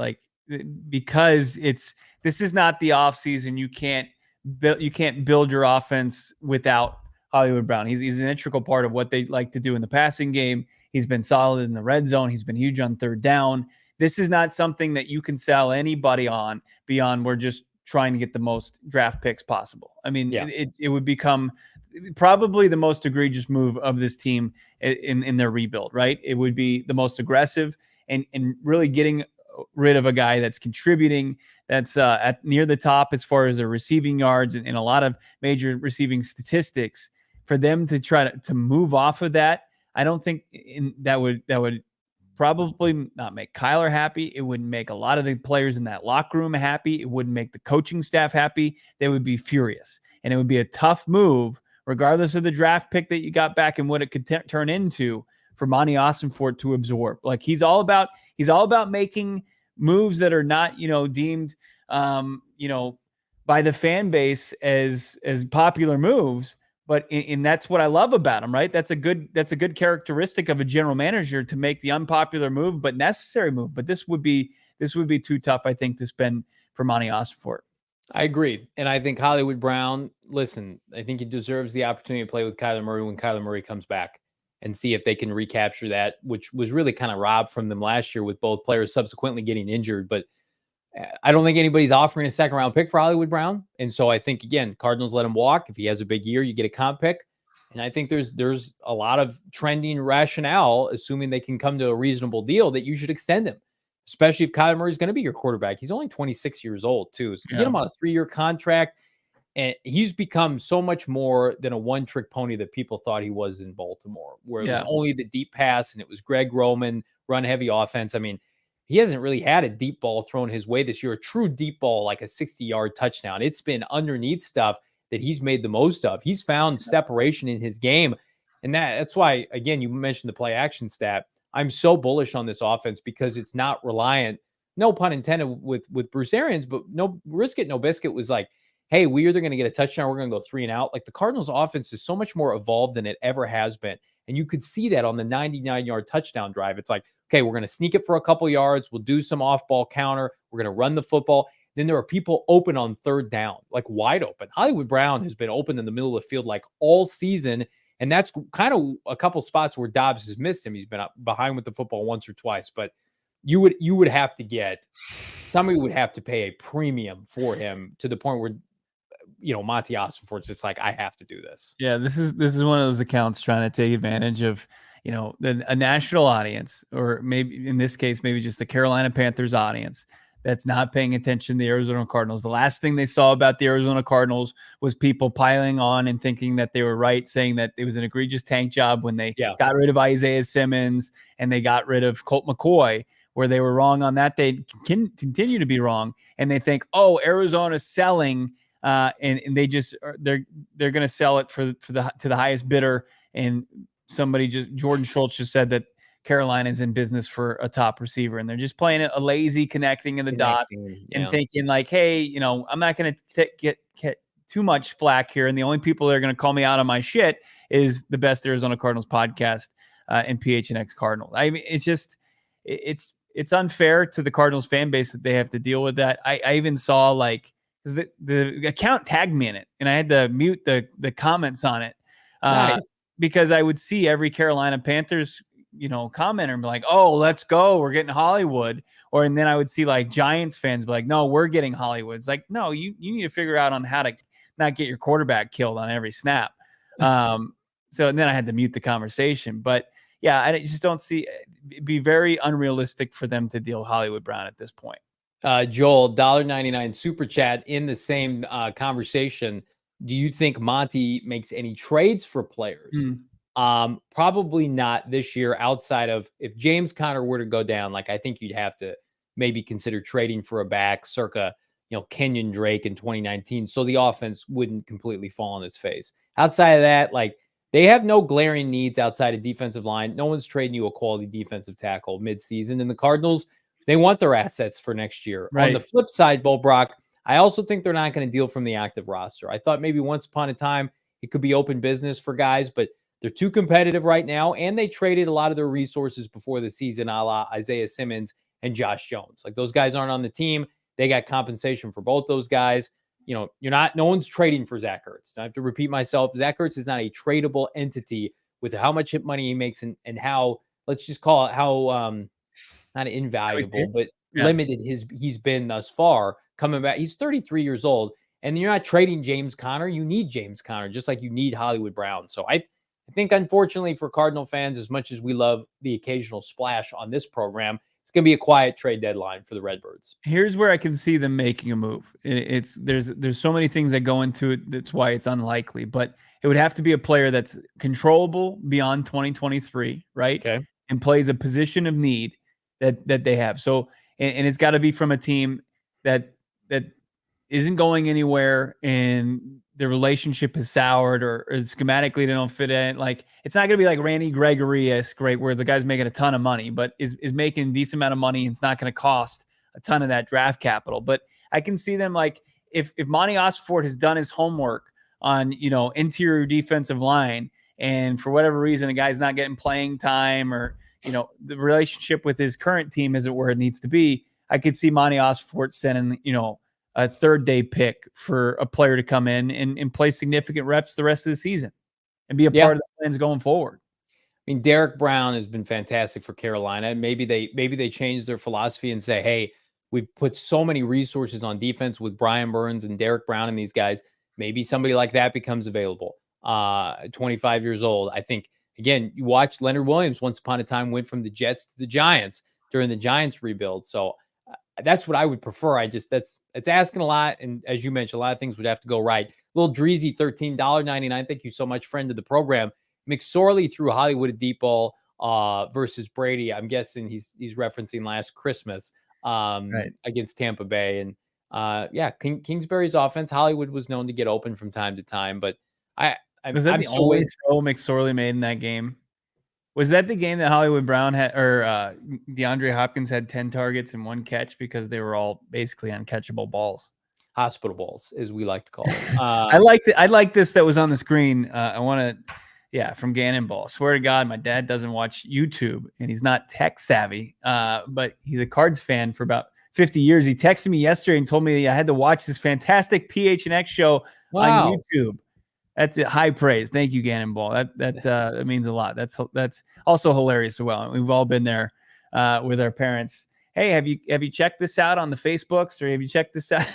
B: Because this is not the offseason. You can't build your offense without Hollywood Brown. He's an integral part of what they like to do in the passing game. He's been solid in the red zone. He's been huge on third down. This is not something that you can sell anybody on beyond we're just trying to get the most draft picks possible. I mean, it would become probably the most egregious move of this team in their rebuild, right? It would be the most aggressive and really getting rid of a guy that's contributing, that's at near the top as far as their receiving yards and a lot of major receiving statistics. For them to try to move off of that, I don't think that would probably not make Kyler happy. It wouldn't make a lot of the players in that locker room happy. It wouldn't make the coaching staff happy. They would be furious, and it would be a tough move, regardless of the draft pick that you got back and what it could turn into, for Monty Ossenfort to absorb. He's all about making moves that are not, deemed, by the fan base as popular moves. But and that's what I love about him, right? That's a good characteristic of a general manager, to make the unpopular move, but necessary move. But this would be too tough, I think, to spend for Monty Ossenfort.
A: I agree. And I think Hollywood Brown, listen, I think he deserves the opportunity to play with Kyler Murray when Kyler Murray comes back, and see if they can recapture that, which was really kind of robbed from them last year with both players subsequently getting injured. But I don't think anybody's offering a second round pick for Hollywood Brown. And so I think, again, Cardinals let him walk. If he has a big year, you get a comp pick. And I think there's a lot of trending rationale, assuming they can come to a reasonable deal, that you should extend him, especially if Kyler Murray is going to be your quarterback. He's only 26 years old too. So get him on a 3-year contract. And he's become so much more than a one-trick pony that people thought he was in Baltimore, where it was only the deep pass and it was Greg Roman, run-heavy offense. I mean, he hasn't really had a deep ball thrown his way this year, a true deep ball, like a 60-yard touchdown. It's been underneath stuff that he's made the most of. He's found separation in his game. And that's why, again, you mentioned the play action stat. I'm so bullish on this offense because it's not reliant, no pun intended, with Bruce Arians, but no risk it, no biscuit was like, hey, we're either going to get a touchdown, we're going to go 3 and out. Like the Cardinals offense is so much more evolved than it ever has been. And you could see that on the 99-yard touchdown drive. It's like, okay, we're going to sneak it for a couple yards. We'll do some off-ball counter. We're going to run the football. Then there are people open on third down, like wide open. Hollywood Brown has been open in the middle of the field like all season. And that's kind of a couple spots where Dobbs has missed him. He's been up behind with the football once or twice, but you would have to get somebody would have to pay a premium for him to the point where, Monty Ossenfort's just like, I have to do this.
B: Yeah, this is one of those accounts trying to take advantage of, a national audience, or maybe in this case, maybe just the Carolina Panthers audience that's not paying attention to the Arizona Cardinals. The last thing they saw about the Arizona Cardinals was people piling on and thinking that they were right, saying that it was an egregious tank job when they got rid of Isaiah Simmons and they got rid of Colt McCoy, where they were wrong on that. They can continue to be wrong. And they think, oh, Arizona's selling, and they just, they're going to sell it to the highest bidder. And Jordan Schultz just said that Carolina's in business for a top receiver, and they're just playing a lazy connecting in the dots and thinking like, hey, I'm not going to get too much flack here. And the only people that are going to call me out on my shit is the best Arizona Cardinals podcast and PHNX Cardinals. I mean, it's just, it's unfair to the Cardinals fan base that they have to deal with that. I even saw the account tagged me in it, and I had to mute the comments on it because I would see every Carolina Panthers commenter and be like, oh, let's go, we're getting Hollywood. And then I would see like Giants fans be like, no, we're getting Hollywood. It's like, no, you need to figure out on how to not get your quarterback killed on every snap. And then I had to mute the conversation. But yeah, I just don't see it'd be very unrealistic for them to deal Hollywood Brown at this point.
A: Joel, $1.99 super chat in the same conversation. Do you think Monty makes any trades for players? Probably not this year, outside of if James Conner were to go down. Like, I think you'd have to maybe consider trading for a back circa, Kenyon Drake in 2019. So the offense wouldn't completely fall on its face. Outside of that, like, they have no glaring needs outside of defensive line. No one's trading you a quality defensive tackle midseason. And the Cardinals, they want their assets for next year. Right. On the flip side, Bo Brock, I also think they're not going to deal from the active roster. I thought maybe once upon a time it could be open business for guys, but they're too competitive right now, and they traded a lot of their resources before the season, a la Isaiah Simmons and Josh Jones. Like, those guys aren't on the team. They got compensation for both those guys. No one's trading for Zach Ertz. I have to repeat myself. Zach Ertz is not a tradable entity with how much money he makes and how, let's just call it how, not invaluable, but limited he's been thus far coming back. He's 33 years old, and you're not trading James Conner. You need James Conner, just like you need Hollywood Brown. So I think, unfortunately for Cardinal fans, as much as we love the occasional splash on this program, it's going to be a quiet trade deadline for the Redbirds.
B: Here's where I can see them making a move. There's so many things that go into it. That's why it's unlikely, but it would have to be a player that's controllable beyond 2023, right?
A: Okay.
B: And plays a position of need that they have. So, and it's got to be from a team that isn't going anywhere, and the relationship is soured, or schematically they don't fit in. Like, it's not going to be like Randy Gregory-esque, right, where the guy's making a ton of money, but is making a decent amount of money, and it's not going to cost a ton of that draft capital. But I can see them, like, if Monty Ossenfort has done his homework on, interior defensive line, and for whatever reason a guy's not getting playing time, or, the relationship with his current team isn't where it needs to be, I could see Monty Ossenfort sending, a third-day pick for a player to come in and play significant reps the rest of the season and be a part of the plans going forward.
A: I mean, Derek Brown has been fantastic for Carolina. Maybe they change their philosophy and say, hey, we've put so many resources on defense with Brian Burns and Derek Brown and these guys. Maybe somebody like that becomes available. 25 years old. I think, again, you watched Leonard Williams once upon a time went from the Jets to the Giants during the Giants rebuild. So that's what I would prefer. It's asking a lot. And as you mentioned, a lot of things would have to go right. Little Dreezy, $13.99. Thank you so much, friend of the program. McSorley threw Hollywood a deep ball versus Brady. I'm guessing he's referencing last Christmas against Tampa Bay. And Kingsbury's offense, Hollywood was known to get open from time to time. But
B: Was that the only throw McSorley made in that game? Was that the game that Hollywood Brown had, or DeAndre Hopkins had 10 targets and 1 catch because they were all basically uncatchable balls?
A: Hospital balls, as we like to call them.
B: I like this that was on the screen. I want to, from Gannon Ball. Swear to God, my dad doesn't watch YouTube and he's not tech savvy, but he's a Cards fan for about 50 years. He texted me yesterday and told me I had to watch this fantastic PHNX show on YouTube. That's it. High praise. Thank you, Gannon Ball. That means a lot. That's also hilarious as well. We've all been there with our parents. Hey, have you checked this out on the Facebooks, or have you checked this out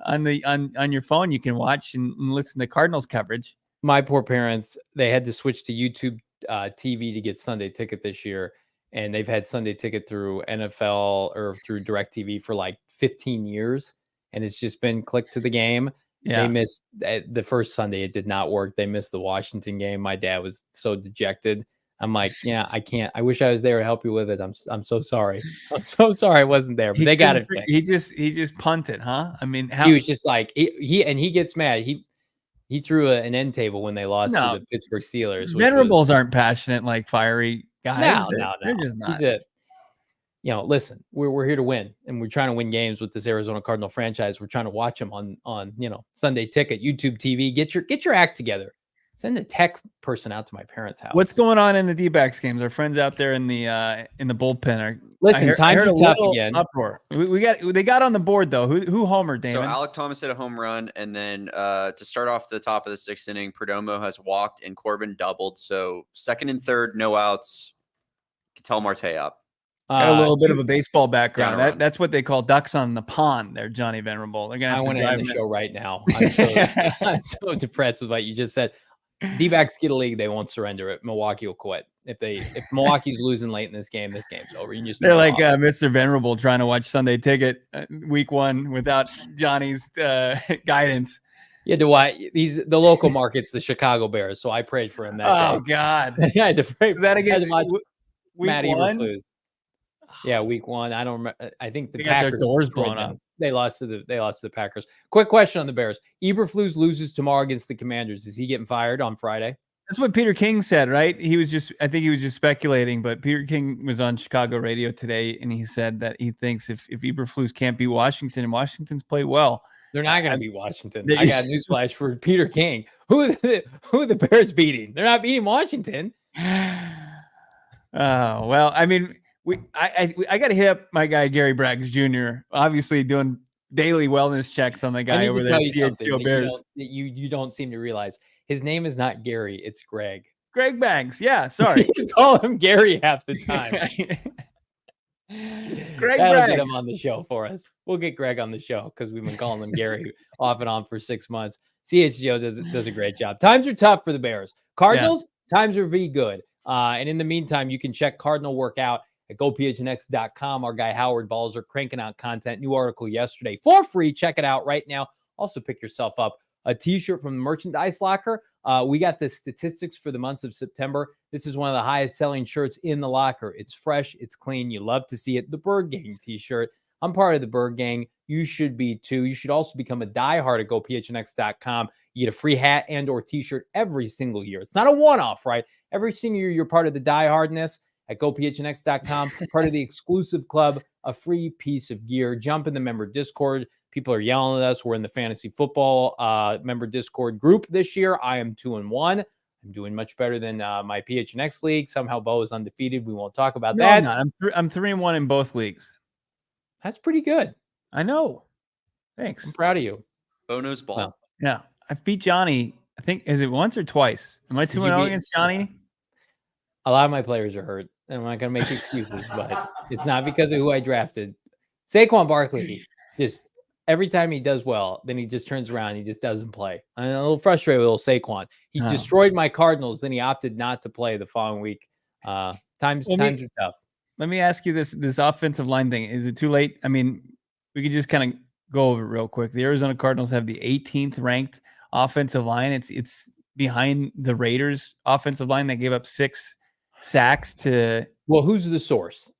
B: on your phone? You can watch and listen to Cardinals coverage.
A: My poor parents, they had to switch to YouTube TV to get Sunday Ticket this year, and they've had Sunday Ticket through NFL or through DirecTV for like 15 years, and it's just been click to the game. Yeah. They missed the first Sunday. It did not work. They missed the Washington game. My dad was so dejected. I'm like, yeah, I can't. I wish I was there to help you with it. I'm so sorry. I'm so sorry I wasn't there. But they got it fixed.
B: He just punted, huh? I mean,
A: he was just like he gets mad. He threw an end table when they lost to the Pittsburgh Steelers.
B: Venerables aren't passionate like fiery guys.
A: No.
B: They're just not.
A: Listen, we're here to win, and we're trying to win games with this Arizona Cardinal franchise. We're trying to watch them on Sunday Ticket, YouTube TV. Get your act together. Send a tech person out to my parents' house.
B: What's going on in the D-backs games? Our friends out there in the bullpen are
A: times are tough again.
B: Uproar. They got on the board though. Who homered, Damon?
F: So Alec Thomas hit a home run, and then to start off the top of the 6th inning, Perdomo has walked and Corbin doubled. So 2nd and 3rd, no outs. Ketel Marte up.
B: Got a little bit of a baseball background. That's what they call ducks on the pond there, Johnny Venerable. They're gonna have
A: to end the show right now. I'm so depressed with what you just said. D-backs get a league, they won't surrender it. Milwaukee will quit. If Milwaukee's losing late in this game, this game's over. You just
B: They're like Mr. Venerable trying to watch Sunday Ticket week 1 without Johnny's guidance.
A: You had to watch the local market's the Chicago Bears, so I prayed for him that day.
B: Oh God.
A: I had to pray.
B: Was that again?
A: Matt Eberflus. Yeah, week 1. I don't remember. I think the Packers
B: got their doors blown up.
A: They lost to the Packers. Quick question on the Bears. Eberflus loses tomorrow against the Commanders. Is he getting fired on Friday?
B: That's what Peter King said, right? I think he was just speculating, but Peter King was on Chicago radio today, and he said that he thinks if Eberflus can't beat Washington, and Washington's played well,
A: they're not going to beat Washington. I got a newsflash for Peter King. Who are the Bears beating? They're not beating Washington.
B: Oh, well, I mean, I got to hit up my guy, Gary Braggs Jr., obviously doing daily wellness checks on the guy over there.
A: You don't seem to realize his name is not Gary. It's Greg.
B: Greg Baggs. Yeah. Sorry.
A: You call him Gary half the time.
B: Greg Braggs.
A: Get him on the show for us. We'll get Greg on the show because we've been calling him Gary off and on for 6 months. CHGO does a great job. Times are tough for the Bears. Cardinals, times are good. And in the meantime, you can check Cardinal Workout at gophnx.com. Our guy Howard Balzer cranking out content. New article yesterday for free. Check it out right now. Also pick yourself up a t-shirt from the merchandise locker. We got the statistics for the months of September. This is one of the highest selling shirts in the locker. It's fresh. It's clean. You love to see it. The Bird Gang t-shirt. I'm part of the Bird Gang. You should be too. You should also become a diehard at gophnx.com. You get a free hat and or t-shirt every single year. It's not a one-off, right? Every single year you're part of the diehardness at gophnx.com, part of the exclusive club, a free piece of gear. Jump in the member Discord. People are yelling at us. We're in the fantasy football member Discord group this year. I am 2-1. I'm doing much better than my PHNX league. Somehow Bo is undefeated. We won't talk about that.
B: I'm 3-1 in both leagues.
A: That's pretty good.
B: I know. Thanks.
A: I'm proud of you.
F: Bo knows ball.
B: Well, yeah. I beat Johnny. I think, is it once or twice? Am I 2-0 against Johnny?
A: A lot of my players are hurt. I'm not going to make excuses, but it's not because of who I drafted. Saquon Barkley, just every time he does well, then he just turns around and he just doesn't play. I'm a little frustrated with little Saquon. He destroyed my Cardinals, then he opted not to play the following week. Times are tough.
B: Let me ask you this offensive line thing. Is it too late? I mean, we could just kind of go over it real quick. The Arizona Cardinals have the 18th ranked offensive line. It's behind the Raiders offensive line that gave up 6 sacks to.
A: Well, who's the source?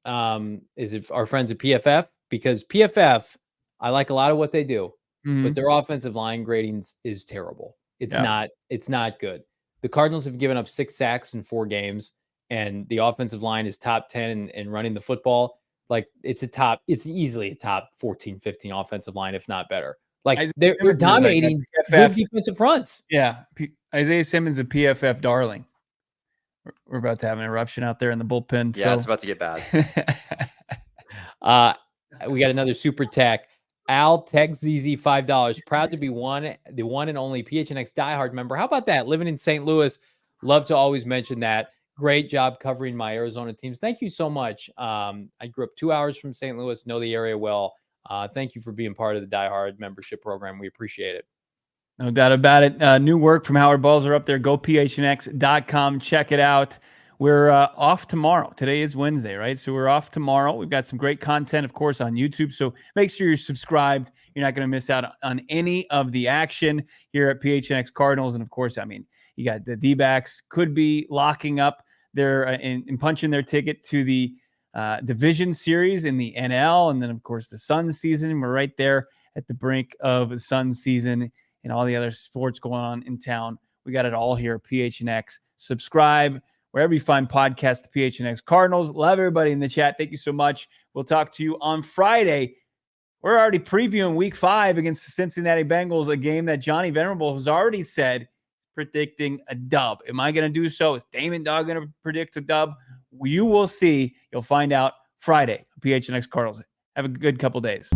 A: Is it our friends at PFF? Because PFF, I like a lot of what they do, but their offensive line grading is terrible. It's not good. The Cardinals have given up 6 sacks in 4 games, and the offensive line is top 10 in running the football. Like it's easily a top 14, 15 offensive line, if not better. Like they're dominating good defensive fronts.
B: Yeah. Isaiah Simmons, a PFF darling. We're about to have an eruption out there in the bullpen.
F: Yeah, it's about to get bad.
A: We got another super tech. Al Tech ZZ $5. Proud to be the one and only PHNX diehard member. How about that? Living in St. Louis. Love to always mention that. Great job covering my Arizona teams. Thank you so much. I grew up 2 hours from St. Louis, know the area well. Thank you for being part of the diehard membership program. We appreciate it.
B: No doubt about it. New work from Howard Balzer up there. Go PHNX.com. Check it out. We're off tomorrow. Today is Wednesday, right? So we're off tomorrow. We've got some great content, of course, on YouTube. So make sure you're subscribed. You're not going to miss out on any of the action here at PHNX Cardinals. And, of course, I mean, you got the D-backs could be locking up their and punching their ticket to the division series in the NL. And then, of course, the Suns season. We're right there at the brink of the Suns season and all the other sports going on in town. We got it all here at PHNX. Subscribe wherever you find podcasts, the PHNX Cardinals. Love everybody in the chat. Thank you so much. We'll talk to you on Friday. We're already previewing week 5 against the Cincinnati Bengals, a game that Johnny Venerable has already said predicting a dub. Am I going to do so? Is Damon Dog going to predict a dub? You will see. You'll find out Friday. PHNX Cardinals. Have a good couple days.